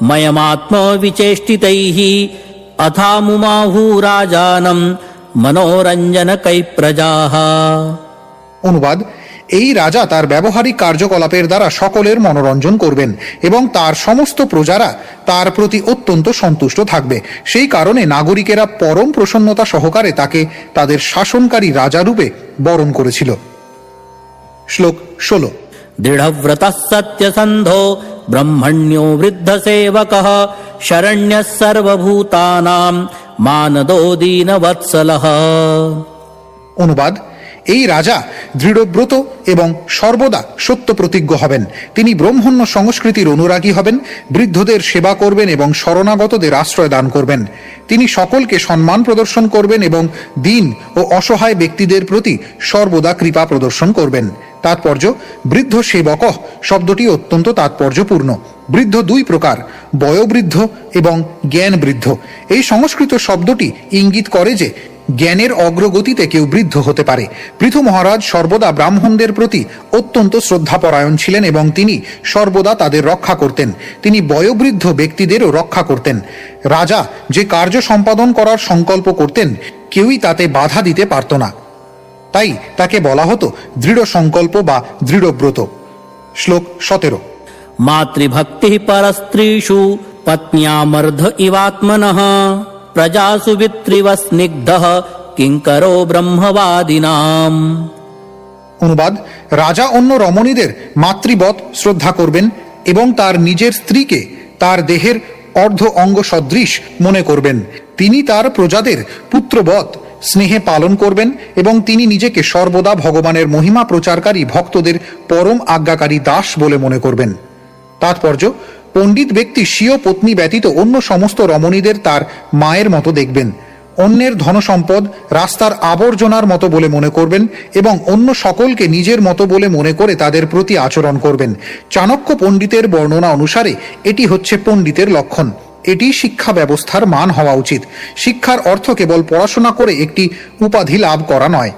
मयमात्म विचेष्टितैः अथामुमाहूराजानं मनोरञ्जनकै प्रजाः। অনুবাদ: এই রাজা তার ব্যবহারিক কার্যকলাপের দ্বারা সকলের মনোরঞ্জন করবেন এবং তার সমস্ত প্রজারা তার প্রতি অত্যন্ত সন্তুষ্ট থাকবে। সেই কারণে নাগরিকেরা পরম প্রসন্নতা সহকারে তাকে তাদের শাসনকারী রাজা রূপে বরণ করেছিল। শ্লোক 16। दृढव्रतः सत्यसन्धो ब्रह्मण्यो वृद्धसेवकः शरण्यः सर्वभूतानां मानदो दीनवत्सलः। অনুবাদ: এই রাজা দৃঢ়ব্রত এবং সর্বদা সত্য প্রতিজ্ঞ হবেন। তিনি ব্রহ্মণ্য সংস্কৃতির অনুরাগী হবেন, বৃদ্ধদের সেবা করবেন এবং শরণাগতদের আশ্রয় দান করবেন। তিনি সকলকে সম্মান প্রদর্শন করবেন এবং দীন ও অসহায় ব্যক্তিদের প্রতি সর্বদা কৃপা প্রদর্শন করবেন। তাৎপর্য, বৃদ্ধ সেবক শব্দটি অত্যন্ত তাৎপর্যপূর্ণ। বৃদ্ধ দুই প্রকার, বয়োবৃদ্ধ এবং জ্ঞান বৃদ্ধ। এই সংস্কৃত শব্দটি ইঙ্গিত করে যে জ্ঞানের অগ্রগতিতে কেউ বৃদ্ধ হতে পারে। পৃথু মহারাজ সর্বদা ব্রাহ্মণদের প্রতি অত্যন্ত শ্রদ্ধাপরায়ণ ছিলেন এবং তিনি সর্বদা তাদের রক্ষা করতেন। তিনি বয়োবৃদ্ধ ব্যক্তিদেরও রক্ষা করতেন। রাজা যে কার্য সম্পাদন করার সংকল্প করতেন, কেউই তাতে বাধা দিতে পারত না। তাই তাকে বলা হতো দৃঢ় সংকল্প বা দৃঢ়ব্রত। শ্লোক 17। मातृभक्तिः परस्त्रीषु पत्न्यामर्ध इवात्मनः प्रजासु वित्रिव स्निग्धः किङ्करो ब्रह्मवादिनाम्। অনুবাদ: রাজা অন্য রমণীদের মাতৃবৎ শ্রদ্ধা করবেন এবং তার নিজের স্ত্রীকে তার দেহের অর্ধ অঙ্গ সদৃশ মনে করবেন। তিনি তার প্রজাদের পুত্রবৎ স্নেহে পালন করবেন এবং তিনি নিজেকে সর্বদা ভগবানের মহিমা প্রচারকারী ভক্তদের পরম আজ্ঞাকারী দাস বলে মনে করবেন। তাৎপর্য: পণ্ডিত ব্যক্তি স্বীয় পত্নী ব্যতীত অন্য সমস্ত রমণীদের তার মায়ের মতো দেখবেন, অন্যের ধনসম্পদ রাস্তার আবর্জনার মতো বলে মনে করবেন এবং অন্য সকলকে নিজের মতো বলে মনে করে তাদের প্রতি আচরণ করবেন। চাণক্য পণ্ডিতের বর্ণনা অনুসারে এটি হচ্ছে পণ্ডিতের লক্ষণ। এটি শিক্ষা ব্যবস্থার মান হওয়া উচিত। শিক্ষার অর্থ কেবল পড়াশোনা করে একটি উপাধি লাভ করা নয়,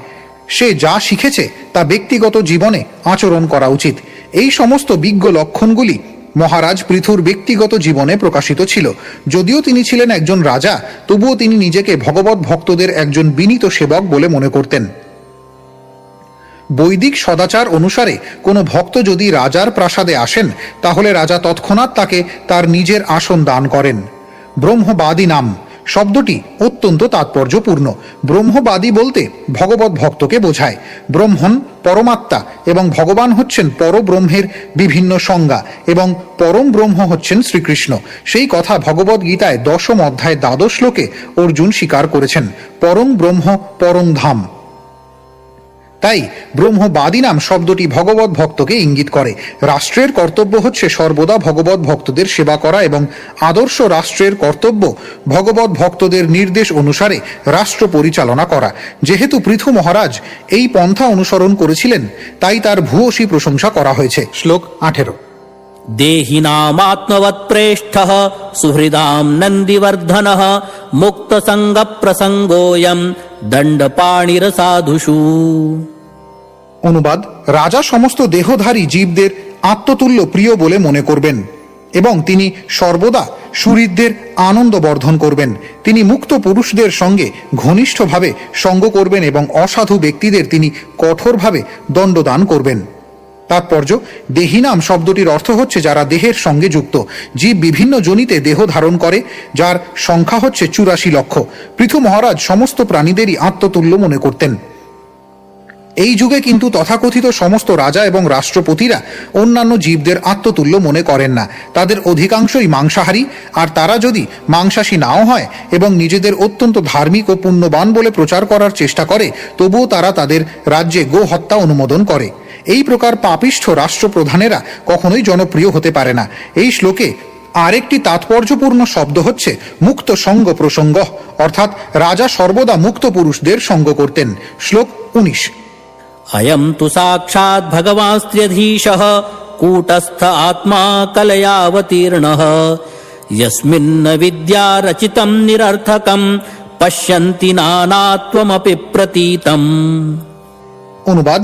সে যা শিখেছে তা ব্যক্তিগত জীবনে আচরণ করা উচিত। এই সমস্ত বিজ্ঞ লক্ষণগুলি মহারাজ পৃথুর ব্যক্তিগত জীবনে প্রকাশিত ছিল। যদিও তিনি ছিলেন একজন রাজা, তবুও তিনি নিজেকে ভগবত ভক্তদের একজন বিনীত সেবক বলে মনে করতেন। বৈদিক সদাচার অনুসারে কোনো ভক্ত যদি রাজার প্রাসাদে আসেন, তাহলে রাজা তৎক্ষণাৎ তাকে তার নিজের আসন দান করেন। ব্রহ্মবাদী নাম শব্দটি অত্যন্ত তাৎপর্যপূর্ণ। ব্রহ্মবাদী বলতে ভগবত ভক্তকে বোঝায়। ব্রহ্মণ পরমাত্মা এবং ভগবান হচ্ছেন পরব্রহ্মের বিভিন্ন সংজ্ঞা এবং পরম ব্রহ্ম হচ্ছেন শ্রীকৃষ্ণ। সেই কথা ভগবত গীতায় 10ম অধ্যায় 12 শ্লোকে অর্জুন স্বীকার করেছেন। পরম ব্রহ্ম পরম ধাম। তাই ব্রহ্মবাদী নাম শব্দটি ভগবত ভক্তকে ইঙ্গিত করে। রাষ্ট্রের কর্তব্য হচ্ছে সর্বদা ভগবত ভক্তদের সেবা করা এবং আদর্শ রাষ্ট্রের কর্তব্য ভগবত ভক্তদের নির্দেশ অনুসারে রাষ্ট্র পরিচালনা করা। যেহেতু পৃথু মহারাজ এই পন্থা অনুসরণ করেছিলেন, তাই তার ভূয়সী প্রশংসা করা হয়েছে। শ্লোক 18। দেহিনামাত্মবৎপ্রেষ্ঠঃ সুহৃদাম নন্দিবর্ধনঃ মুক্তসঙ্গ প্রসঙ্গোয়ম দণ্ডপাণিরসাধুষু। অনুবাদ: রাজা সমস্ত দেহধারী জীবদের আত্মতুল্য প্রিয় বলে মনে করবেন এবং তিনি সর্বদা সুহৃদদের আনন্দ বর্ধন করবেন। তিনি মুক্ত পুরুষদের সঙ্গে ঘনিষ্ঠভাবে সঙ্গ করবেন এবং অসাধু ব্যক্তিদের তিনি কঠোরভাবে দণ্ডদান করবেন। তাৎপর্য: দেহিনাম শব্দটির অর্থ হচ্ছে যারা দেহের সঙ্গে যুক্ত। জীব বিভিন্ন যোনিতে দেহ ধারণ করে, যার সংখ্যা হচ্ছে 84 লক্ষ। পৃথু মহারাজ সমস্ত প্রাণীদেরই আত্মতুল্য মনে করতেন। এই যুগে কিন্তু তথাকথিত সমস্ত রাজা এবং রাষ্ট্রপতিরা অন্যান্য জীবদের আত্মতুল্য মনে করেন না। তাদের অধিকাংশই মাংসাহারী, আর তারা যদি মাংসাশী নাও হয় এবং নিজেদের অত্যন্ত ধার্মিক ও পুণ্যবান বলে প্রচার করার চেষ্টা করে, তবুও তারা তাদের রাজ্যে গো হত্যা অনুমোদন করে। এই প্রকার পাপিষ্ঠ রাষ্ট্রপ্রধানেরা কখনোই জনপ্রিয় হতে পারে না। এই শ্লোকে আরেকটি তাৎপর্যপূর্ণ শব্দ হচ্ছে মুক্ত সঙ্গ প্রসঙ্গ, অর্থাৎ রাজা সর্বদা মুক্ত পুরুষদের সঙ্গ করতেন। শ্লোক 19। অয়ং তু সাক্ষাৎ ভগবান্স্ত্র্যধীশঃ কূটস্থ আত্মা কলয়াবতীর্ণঃ যস্মিন্ন বিদ্যা রচিতম নিরর্থকম পশ্যন্তি নানাত্বমপি প্রতীতম। অনুবাদ: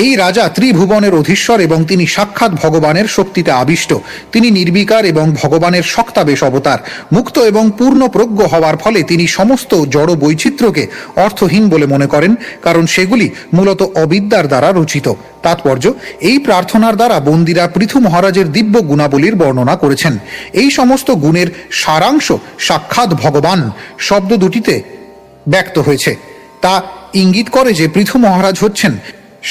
এই রাজা ত্রিভুবনের অধীশ্বর এবং তিনি সাক্ষাৎ ভগবানের শক্তিতে আবিষ্ট। তিনি নির্বিকার এবং ভগবানের শক্তাবেশ অবতার। মুক্ত এবং পূর্ণ প্রজ্ঞ হওয়ার ফলে তিনি সমস্ত জড় বৈচিত্র্যকে অর্থহীন বলে মনে করেন, কারণ সেগুলি মূলত অবিদ্যার দ্বারা রচিত। তাৎপর্য: এই প্রার্থনার দ্বারা বন্দীরা পৃথু মহারাজের দিব্য গুণাবলীর বর্ণনা করেছেন। এই সমস্ত গুণের সারাংশ সাক্ষাৎ ভগবান শব্দ দুটিতে ব্যক্ত হয়েছে। তা ইঙ্গিত করে যে পৃথু মহারাজ হচ্ছেন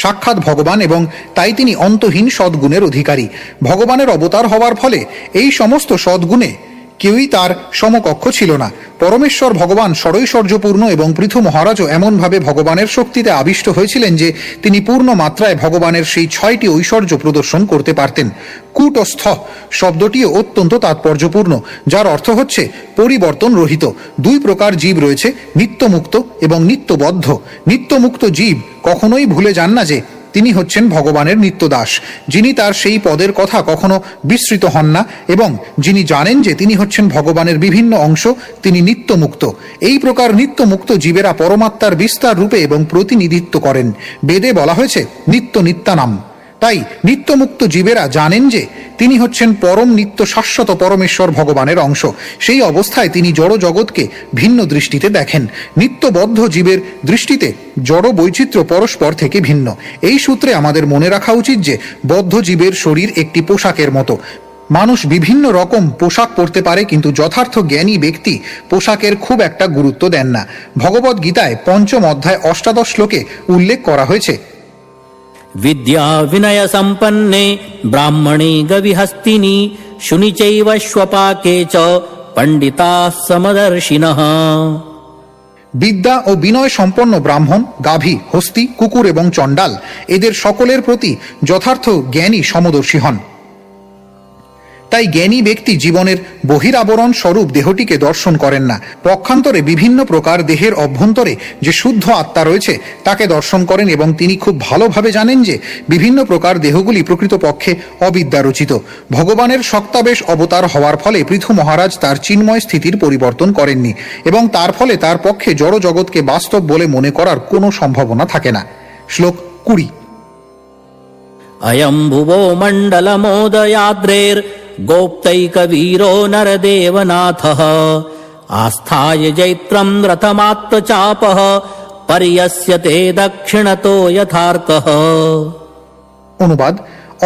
সাক্ষাৎ ভগবান এবং তাই তিনি অন্তহীন সদ্গুণের অধিকারী। ভগবানের অবতার হওয়ার ফলে এই সমস্ত সদ্গুণে কেউই তার সমকক্ষ ছিল না। পরমেশ্বর ভগবান ষড়ৈশ্বর্যপূর্ণ এবং পৃথু মহারাজও এমনভাবে ভগবানের শক্তিতে আবিষ্ট হয়েছিলেন যে তিনি পূর্ণ মাত্রায় ভগবানের সেই 6টি ঐশ্বর্য প্রদর্শন করতে পারতেন। কূটস্থ শব্দটিও অত্যন্ত তাৎপর্যপূর্ণ, যার অর্থ হচ্ছে পরিবর্তন রহিত। 2 প্রকার জীব রয়েছে, নিত্যমুক্ত এবং নিত্যবদ্ধ। নিত্যমুক্ত জীব কখনোই ভুলে যান না যে তিনি হচ্ছেন ভগবানের নিত্যদাস, যিনি তার সেই পদের কথা কখনো বিস্মৃত হন না এবং যিনি জানেন যে তিনি হচ্ছেন ভগবানের বিভিন্ন অংশ, তিনি নিত্যমুক্ত। এই প্রকার নিত্যমুক্ত জীবেরা পরমাত্মার বিস্তার রূপে এবং প্রতিনিধিত্ব করেন। বেদে বলা হয়েছে নিত্য নিত্যানাম। তাই নিত্যমুক্ত জীবেরা জানেন যে তিনি হচ্ছেন পরম নিত্য শাশ্বত পরমেশ্বর ভগবানের অংশ। সেই অবস্থায় তিনি জড় জগৎকে ভিন্ন দৃষ্টিতে দেখেন। নিত্যবদ্ধ জীবের দৃষ্টিতে জড় বৈচিত্র্য পরস্পর থেকে ভিন্ন। এই সূত্রে আমাদের মনে রাখা উচিত যে বদ্ধ জীবের শরীর একটি পোশাকের মতো। মানুষ বিভিন্ন রকম পোশাক পরতে পারে, কিন্তু যথার্থ জ্ঞানী ব্যক্তি পোশাকের খুব একটা গুরুত্ব দেন না। ভগবদ গীতায় 5ম অধ্যায় 18 শ্লোকে উল্লেখ করা হয়েছে, विद्या विनय संपन्ने ब्राह्मणे गविहस्तिनि शुनि चैव श्वपाके च पंडिताः समदर्शिनः। বিদ্যা ও বিনয় সম্পন্ন ব্রাহ্মণ, গাভী, হস্তি, কুকুর এবং চণ্ডাল এদের সকলের প্রতি যথার্থ জ্ঞানী সমদর্শী হন। তাই জ্ঞানী ব্যক্তি জীবনের বহিরাবরণ স্বরূপ দেহটিকে দর্শন করেন না, পক্ষান্তরে বিভিন্ন প্রকার দেহের অভ্যন্তরে যে শুদ্ধ আত্মা রয়েছে তাকে দর্শন করেন এবং তিনি খুব ভালোভাবে জানেন যে বিভিন্ন প্রকার দেহগুলি প্রকৃতপক্ষে অবিদ্যা রচিত। ভগবানের শক্তাবেশ অবতার হওয়ার ফলে পৃথু মহারাজ তার চিন্ময় স্থিতির পরিবর্তন করেননি এবং তার ফলে তার পক্ষে জড় জগৎকে বাস্তব বলে মনে করার কোনো সম্ভাবনা থাকে না। শ্লোক 20। अयम् भुवो मण्डलमोदयाद्रेर्गोप्तैकवीरो नरदेवनाथः आस्थाय जैत्रम् रथमात्तचापः पर्यस्यते दक्षिणतो यथार्कः। অনুবাদ: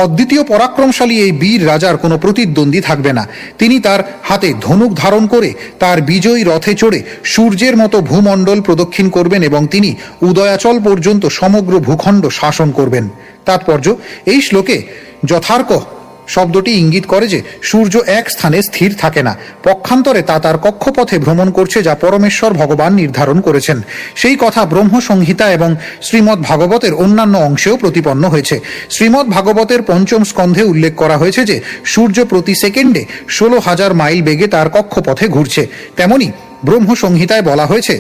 অদ্বিতীয় পরাক্রমশালী এই বীর রাজার কোনো প্রতিদ্বন্দ্বী থাকবে না। তিনি তার হাতে ধনুক ধারণ করে তার বিজয়ী রথে চড়ে সূর্যের মতো ভূমণ্ডল প্রদক্ষিণ করবেন এবং তিনি উদয়াচল পর্যন্ত সমগ্র ভূখণ্ড শাসন করবেন। তাৎপর্য: এই শ্লোকে যথার্ক শব্দটি ইঙ্গিত করে যে সূর্য এক স্থানে স্থির থাকে না, পক্ষান্তরে তা তার কক্ষপথে ভ্রমণ করছে যা পরমেশ্বর ভগবান নির্ধারণ করেছেন। সেই কথা ব্রহ্মসংহিতা এবং শ্রীমদ্ ভাগবতের অন্যান্য অংশেও প্রতিপন্ন হয়েছে। শ্রীমদ্ ভাগবতের পঞ্চম স্কন্ধে উল্লেখ করা হয়েছে যে সূর্য প্রতি সেকেন্ডে 16,000 মাইল বেগে তার কক্ষপথে ঘুরছে। তেমনি ব্রহ্মসংহিতায় বলা হয়েছে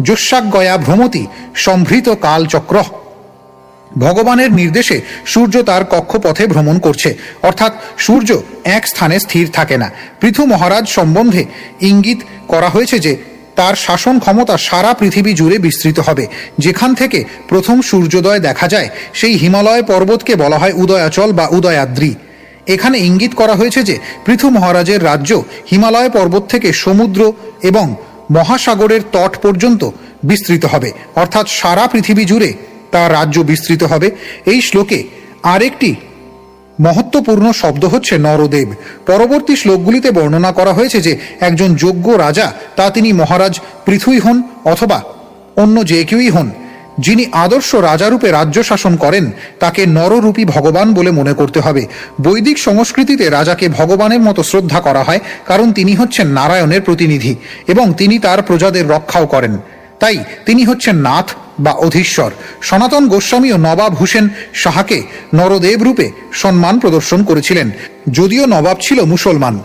যস্যাজ্ঞয়া ভ্রমতি সম্ভৃত কালচক্র। ভগবানের নির্দেশে সূর্য তার কক্ষপথে ভ্রমণ করছে, অর্থাৎ সূর্য এক স্থানে স্থির থাকে না। পৃথু মহারাজ সম্বন্ধে ইঙ্গিত করা হয়েছে যে তার শাসন ক্ষমতা সারা পৃথিবী জুড়ে বিস্তৃত হবে। যেখান থেকে প্রথম সূর্যোদয় দেখা যায় সেই হিমালয় পর্বতকে বলা হয় উদয়াচল বা উদয়াদ্রি। এখানে ইঙ্গিত করা হয়েছে যে পৃথু মহারাজের রাজ্য হিমালয় পর্বত থেকে সমুদ্র এবং মহাসাগরের তট পর্যন্ত বিস্তৃত হবে, অর্থাৎ সারা পৃথিবী জুড়ে তার রাজ্য বিস্তৃত হবে। এই শ্লোকে আরেকটি মহত্বপূর্ণ শব্দ হচ্ছে নরদেব। পরবর্তী শ্লোকগুলিতে বর্ণনা করা হয়েছে যে একজন যোগ্য রাজা, তা তিনি মহারাজ পৃথুই হন অথবা অন্য যে কেউই হন, যিনি আদর্শ রাজারূপে রাজ্য শাসন করেন তাকে নররূপী ভগবান বলে মনে করতে হবে। বৈদিক সংস্কৃতিতে রাজাকে ভগবানের মতো শ্রদ্ধা করা হয়, কারণ তিনি হচ্ছেন নারায়ণের প্রতিনিধি এবং তিনি তার প্রজাদের রক্ষাও করেন। তাই তিনি হচ্ছেন নাথ বা অধীশ্বর। সনাতন গোস্বামীও নবাব হুসেন শাহকে নরদেব রূপে সম্মান প্রদর্শন করেছিলেন। যদিও নবাব ছিল মুসলমান,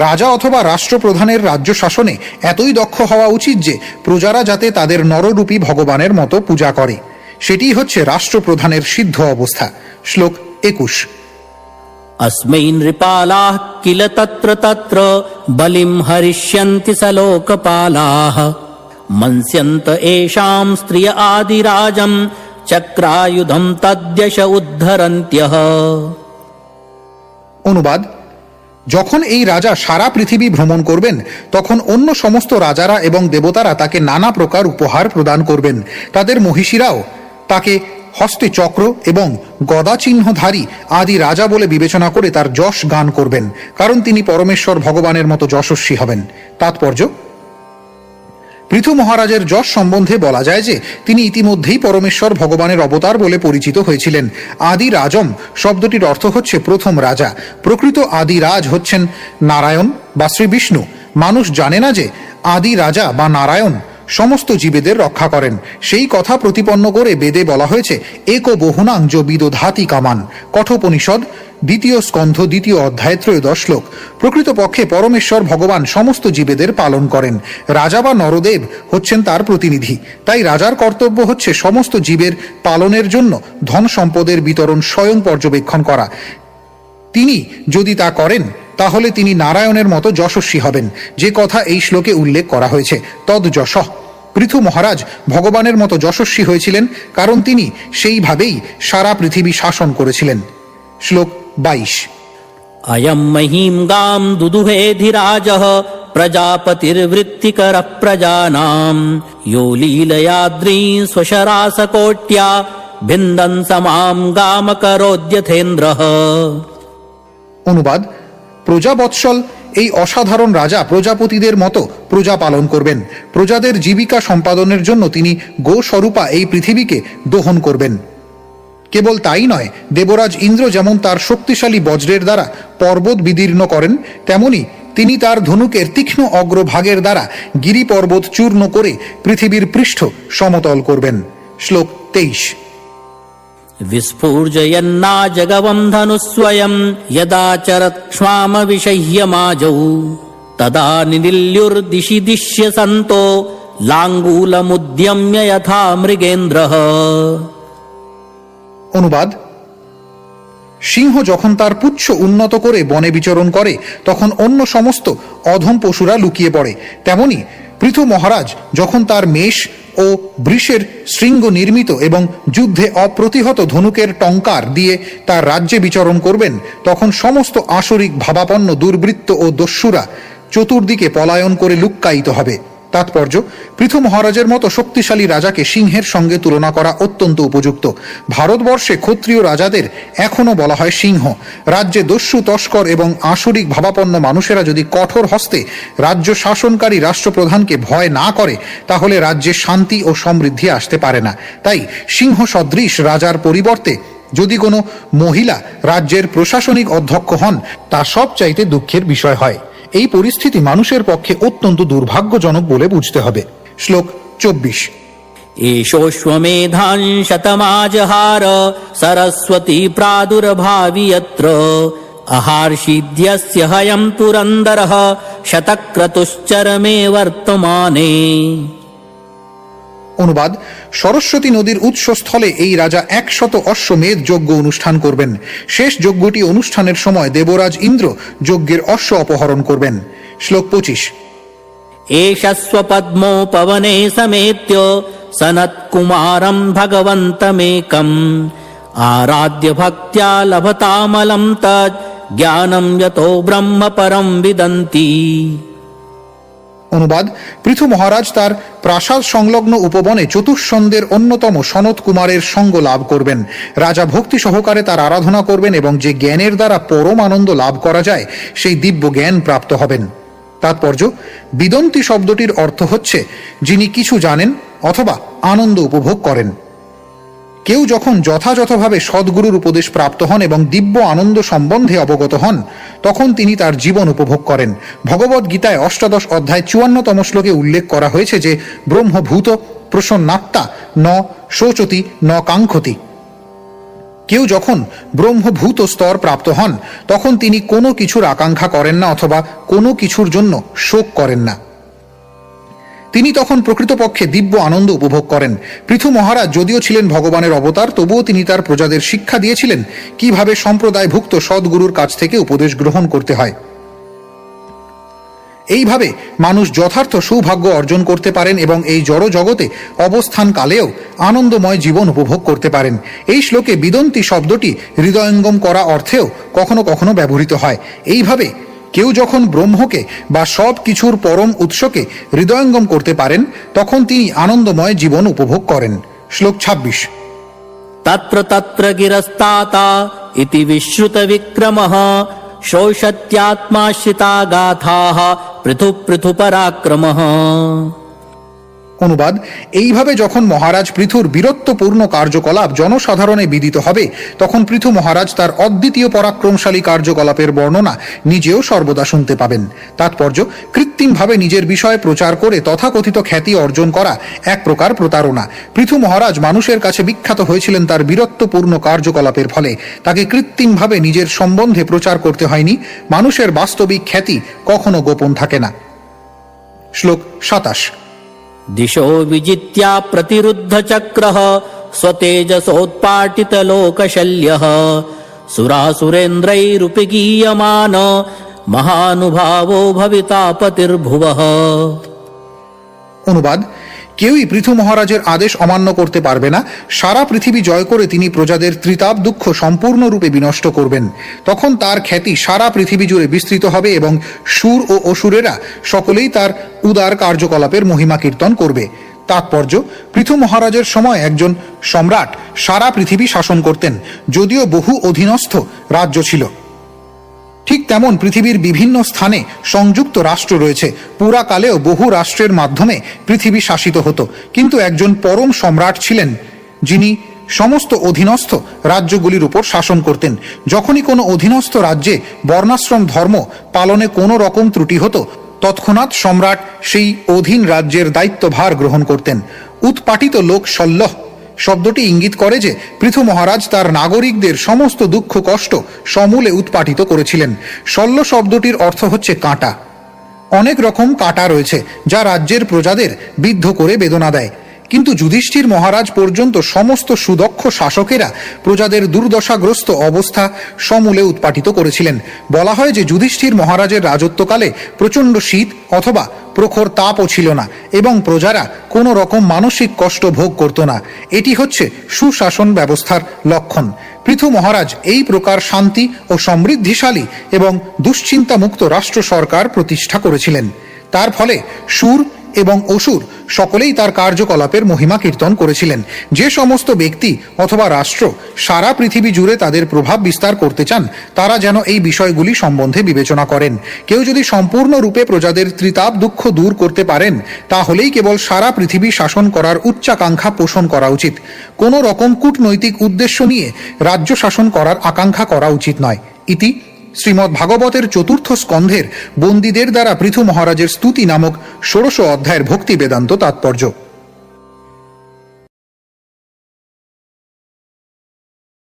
রাজা অথবা রাষ্ট্রপ্রধানের রাজ্য শাসনে এতই দক্ষ হওয়া উচিত যে প্রজারা যাতে তাদের নররূপী ভগবানের মতো পূজা করে। সেটি হচ্ছে রাষ্ট্রপ্রধানের সিদ্ধ অবস্থা। শ্লোক 21। अस्मै नृपालाः किल तत्र तत्र बलिं हरिष्यन्ति स लोकपालाः मन्स्यन्त एषां स्त्रिय आदिराजं चक्रायुधं तद्यश उद्धरन्त्यः। অনুবাদ: যখন এই রাজা সারা পৃথিবী ভ্রমণ করবেন তখন অন্য সমস্ত রাজারা এবং দেবতারা তাকে নানা প্রকার উপহার প্রদান করবেন। তাদের মহিষীরাও তাকে হস্তে চক্র এবং গদা চিহ্নধারী আদি রাজা বলে বিবেচনা করে তার যশ গান করবেন, কারণ তিনি পরমেশ্বর ভগবানের মতো যশস্বী হবেন। তাৎপর্য: পৃথু মহারাজের যশ সম্বন্ধে বলা যায় যে তিনি ইতিমধ্যেই পরমেশ্বর ভগবানের অবতার বলে পরিচিত হয়েছিলেন। আদি রাজম শব্দটির অর্থ হচ্ছে প্রথম রাজা। প্রকৃত আদি রাজ হচ্ছেন নারায়ণ বা শ্রী বিষ্ণু। মানুষ জানে না যে আদি রাজা বা নারায়ণ সমস্ত জীবেদের রক্ষা করেন। সেই কথা প্রতিপন্ন করে বেদে বলা হয়েছে এক বহুনাং যো বিদধাতি কামান। কঠোপনিষদ 2য় স্কন্ধ 2য় অধ্যায় 13 শ্লোক। প্রকৃতপক্ষে পরমেশ্বর ভগবান সমস্ত জীবেদের পালন করেন। রাজা বা নরদেব হচ্ছেন তার প্রতিনিধি। তাই রাজার কর্তব্য হচ্ছে সমস্ত জীবের পালনের জন্য ধন সম্পদের বিতরণ স্বয়ং পর্যবেক্ষণ করা। তিনি যদি তা করেন তাহলে তিনি নারায়ণের মতো যশস্বী হবেন, যে কথা এই শ্লোকে উল্লেখ করা হয়েছে। তদ্যশ। পৃথু মহারাজ ভগবানের মতো যশস্বী হয়েছিলেন কারণ তিনি সেইভাবেই সারা পৃথিবী শাসন করেছিলেন। শ্লোক 22। अयम् महीं गाम् दुदुहेधिराजः प्रजापतिर्वृत्तिकरः प्रजानाम् यो लीलयाद्रीं स्वशरासकोट्या भिन्दन् समाम् गामकरोद्यथेन्द्रः। অনুবাদ: প্রজাবৎসল এই অসাধারণ রাজা প্রজাপতিদের মতো প্রজা পালন করবেন। প্রজাদের জীবিকা সম্পাদনের জন্য তিনি গোস্বরূপা এই পৃথিবীকে দোহন করবেন। কেবল তাই নয়, দেবরাজ ইন্দ্র যেমন তার শক্তিশালী বজ্রের দ্বারা পর্বত বিদীর্ণ করেন, তেমনি তিনি তার ধনুকের তীক্ষ্ণ অগ্রভাগের দ্বারা গিরি পর্বত চূর্ণ করে পৃথিবীর পৃষ্ঠ সমতল করবেন। শ্লোক 23। विस्फूर्जयन्नाजगवं धनुस्वयं यदाचरत् क्ष्वामविषह्यमाजौ तदा निदिल्युर्दिशि दिश्य सन्तो लाङ्गूलमुद्यम्य यथा मृगेन्द्रः। অনুবাদ: সিংহ যখন তার পুচ্ছ উন্নত করে বনে বিচরণ করে তখন অন্য সমস্ত অধম পশুরা লুকিয়ে পড়ে, তেমনি পৃথু মহারাজ যখন তার মেষ ও বৃষের শৃঙ্গ নির্মিত এবং যুদ্ধে অপ্রতিহত ধনুকের টঙ্কার দিয়ে তার রাজ্যে বিচরণ করবেন, তখন সমস্ত আসরিক ভাবাপন্ন দুর্বৃত্ত ও দস্যুরা চতুর্দিকে পলায়ন করে লুক্কায়িত হবে। তাৎপর্য: পৃথু মহারাজের মতো শক্তিশালী রাজাকে সিংহের সঙ্গে তুলনা করা অত্যন্ত উপযুক্ত। ভারতবর্ষে ক্ষত্রিয় রাজাদের এখনো বলা হয় সিংহ। রাজ্যে দস্যু তস্কর এবং আসরিক ভাবাপন্ন মানুষেরা যদি কঠোর হস্তে রাজ্য শাসনকারী রাষ্ট্রপ্রধানকে ভয় না করে, তাহলে রাজ্যে শান্তি ও সমৃদ্ধি আসতে পারে না। তাই সিংহ সদৃশ রাজার পরিবর্তে যদি কোনো মহিলা রাজ্যের প্রশাসনিক অধ্যক্ষ হন, তা সবচাইতে দুঃখের বিষয় হয়। এই পরিস্থিতি মানুষের পক্ষে অত্যন্ত দুর্ভাগ্যজনক বলে বুঝতে হবে। শ্লোক 24। एषोऽश्वमेधान् शतमाजहार सरस्वती प्रादुर्भावि यत्र अहार्षीद्यस्य हयं पुरन्दरः शतक्रतुश्चरमे वर्तमाने। অনুবাদ: সরস্বতী নদীর উৎসস্থলে এই রাজা 100 অশ্বমেধ যজ্ঞ অনুষ্ঠান করবেন। শেষ যজ্ঞটি অনুষ্ঠানের সময় দেবরাজ ইন্দ্র যজ্ঞের অশ্ব অপহরণ করবেন। শ্লোক 25। एष स्वपद्मोपवने समेत्य सनत्कुमारं भगवन्तमेकम् आराध्य भक्त्या लभतामलं तत् ज्ञानं यतो ब्रह्म परं विदन्ति। অনুবাদ: পৃথু মহারাজ তার প্রাসাদ সংলগ্ন উপবনে চতুষ্ছন্দের অন্যতম সনত কুমারের সঙ্গ লাভ করবেন। রাজা ভক্তি সহকারে তার আরাধনা করবেন এবং যে জ্ঞানের দ্বারা পরম আনন্দ লাভ করা যায় সেই দিব্য জ্ঞান প্রাপ্ত হবেন। তাৎপর্য: বিদন্তি শব্দটির অর্থ হচ্ছে যিনি কিছু জানেন অথবা আনন্দ উপভোগ করেন। কেউ যখন যথাযথভাবে সদ্গুরুর উপদেশ প্রাপ্ত হন এবং দিব্য আনন্দ সম্বন্ধে অবগত হন, তখন তিনি তার জীবন উপভোগ করেন। ভগবদ গীতায় 8 অধ্যায় 54তম শ্লোকে উল্লেখ করা হয়েছে যে ব্রহ্মভূত প্রসন্নাত্মা ন শোচতি ন কাঙ্ক্ষতি। কেউ যখন ব্রহ্মভূত স্তর প্রাপ্ত হন, তখন তিনি কোনো কিছুর আকাঙ্ক্ষা করেন না অথবা কোনো কিছুর জন্য শোক করেন না। তিনি তখন প্রকৃতপক্ষে দিব্য আনন্দ উপভোগ করেন। পৃথু মহারাজ যদিও ছিলেন ভগবানের অবতার, তবুও তিনি তার প্রজাদের শিক্ষা দিয়েছিলেন কিভাবে সম্প্রদায়ভুক্ত সদ্গুরুর কাছ থেকে উপদেশ গ্রহণ করতে হয়। এইভাবে মানুষ যথার্থ সৌভাগ্য অর্জন করতে পারেন এবং এই জড় জগতে অবস্থানকালেও আনন্দময় জীবন উপভোগ করতে পারেন। এই শ্লোকে বিদন্তি শব্দটি হৃদয়ঙ্গম করা অর্থেও কখনো কখনো ব্যবহৃত হয়। এইভাবে কেউ যখন ব্রহ্মকে বা সব কিছুর পরম উৎসকে হৃদয়ঙ্গম করতে পারেন, তখন তিনি আনন্দময় জীবন উপভোগ করেন। শ্লোক 26। तत्र तत्र गिरस्ताता इति विश्रुत विक्रमः शोषत्यात्माश्रिता गाथाः पृथु पृथु पराक्रमः। অনুবাদ: এইভাবে যখন মহারাজ পৃথুর বীরত্বপূর্ণ কার্যকলাপ জনসাধারণে বিদিত হবে, তখন পৃথু মহারাজ তার অদ্বিতীয় পরাক্রমশালী কার্যকলাপের বর্ণনা নিজেও সর্বদা শুনতে পাবেন। তাৎপর্য: কৃত্রিমভাবে নিজের বিষয়ে প্রচার করে তথাকথিত খ্যাতি অর্জন করা এক প্রকার প্রতারণা। পৃথু মহারাজ মানুষের কাছে বিখ্যাত হয়েছিলেন তার বীরত্বপূর্ণ কার্যকলাপের ফলে। তাকে কৃত্রিমভাবে নিজের সম্বন্ধে প্রচার করতে হয়নি। মানুষের বাস্তবিক খ্যাতি কখনো গোপন থাকে না। শ্লোক 27। दिशो विजित्या प्रतिरुद्ध चक्रः स्वतेजसोत्पाटितलोकशल्यः सुरासुरेन्द्रैरुपगीयमान महानुभावो भवितापतिर्भुवः। অনুবাদ: কেউই পৃথু মহারাজের আদেশ অমান্য করতে পারবে না। সারা পৃথিবী জয় করে তিনি প্রজাদের ত্রিতাপ দুঃখ সম্পূর্ণরূপে বিনষ্ট করবেন। তখন তার খ্যাতি সারা পৃথিবী জুড়ে বিস্তৃত হবে এবং সুর ও অসুরেরা সকলেই তার উদার কার্যকলাপের মহিমা কীর্তন করবে। তাৎপর্য: পৃথু মহারাজের সময় একজন সম্রাট সারা পৃথিবী শাসন করতেন, যদিও বহু অধীনস্থ রাজ্য ছিল। ঠিক তেমন পৃথিবীর বিভিন্ন স্থানে সংযুক্ত রাষ্ট্র রয়েছে। পুরাকালেও বহু রাষ্ট্রের মাধ্যমে পৃথিবী শাসিত হতো, কিন্তু একজন পরম সম্রাট ছিলেন যিনি সমস্ত অধীনস্থ রাজ্যগুলির উপর শাসন করতেন। যখনই কোনো অধীনস্থ রাজ্যে বর্ণাশ্রম ধর্ম পালনে কোনো রকম ত্রুটি হতো, তৎক্ষণাৎ সম্রাট সেই অধীন রাজ্যের দায়িত্বভার গ্রহণ করতেন। উৎপাটিত লোক শল্যহ শব্দটি ইঙ্গিত করে যে পৃথু মহারাজ তার নাগরিকদের সমস্ত দুঃখ কষ্ট সমূলে উৎপাটিত করেছিলেন। শল্য শব্দটির অর্থ হচ্ছে কাঁটা। অনেক রকম কাঁটা রয়েছে যা রাজ্যের প্রজাদের বিদ্ধ করে বেদনা দেয়, কিন্তু যুধিষ্ঠির মহারাজ পর্যন্ত সমস্ত সুদক্ষ শাসকেরা প্রজাদের দুর্দশাগ্রস্ত অবস্থা সমূলে উৎপাটিত করেছিলেন। বলা হয় যে যুধিষ্ঠির মহারাজের রাজত্বকালে প্রচণ্ড শীত অথবা প্রখর তাপও ছিল না এবং প্রজারা কোনো রকম মানসিক কষ্ট ভোগ করত না। এটি হচ্ছে সুশাসন ব্যবস্থার লক্ষণ। পৃথু মহারাজ এই প্রকার শান্তি ও সমৃদ্ধিশালী এবং দুশ্চিন্তামুক্ত রাষ্ট্র সরকার প্রতিষ্ঠা করেছিলেন। তার ফলে সুর এবং অসুর সকলেই তার কার্যকলাপের মহিমা কীর্তন করেছিলেন। যে সমস্ত ব্যক্তি অথবা রাষ্ট্র সারা পৃথিবী জুড়ে তাদের প্রভাব বিস্তার করতে চান, তারা যেন এই বিষয়গুলি সম্বন্ধে বিবেচনা করেন। কেউ যদি সম্পূর্ণরূপে প্রজাদের ত্রিতাপ দুঃখ দূর করতে পারেন, তাহলেই কেবল সারা পৃথিবী শাসন করার উচ্চাকাঙ্ক্ষা পোষণ করা উচিত। কোনো রকম কূটনৈতিক উদ্দেশ্য নিয়ে রাজ্য শাসন করার আকাঙ্ক্ষা করা উচিত নয়। ইতি শ্রীমদ্ ভাগবতের চতুর্থ স্কন্ধের বন্দীদের দ্বারা পৃথু মহারাজের স্তুতি নামক ১৬ অধ্যায়ের ভক্তি বেদান্ত তাৎপর্য।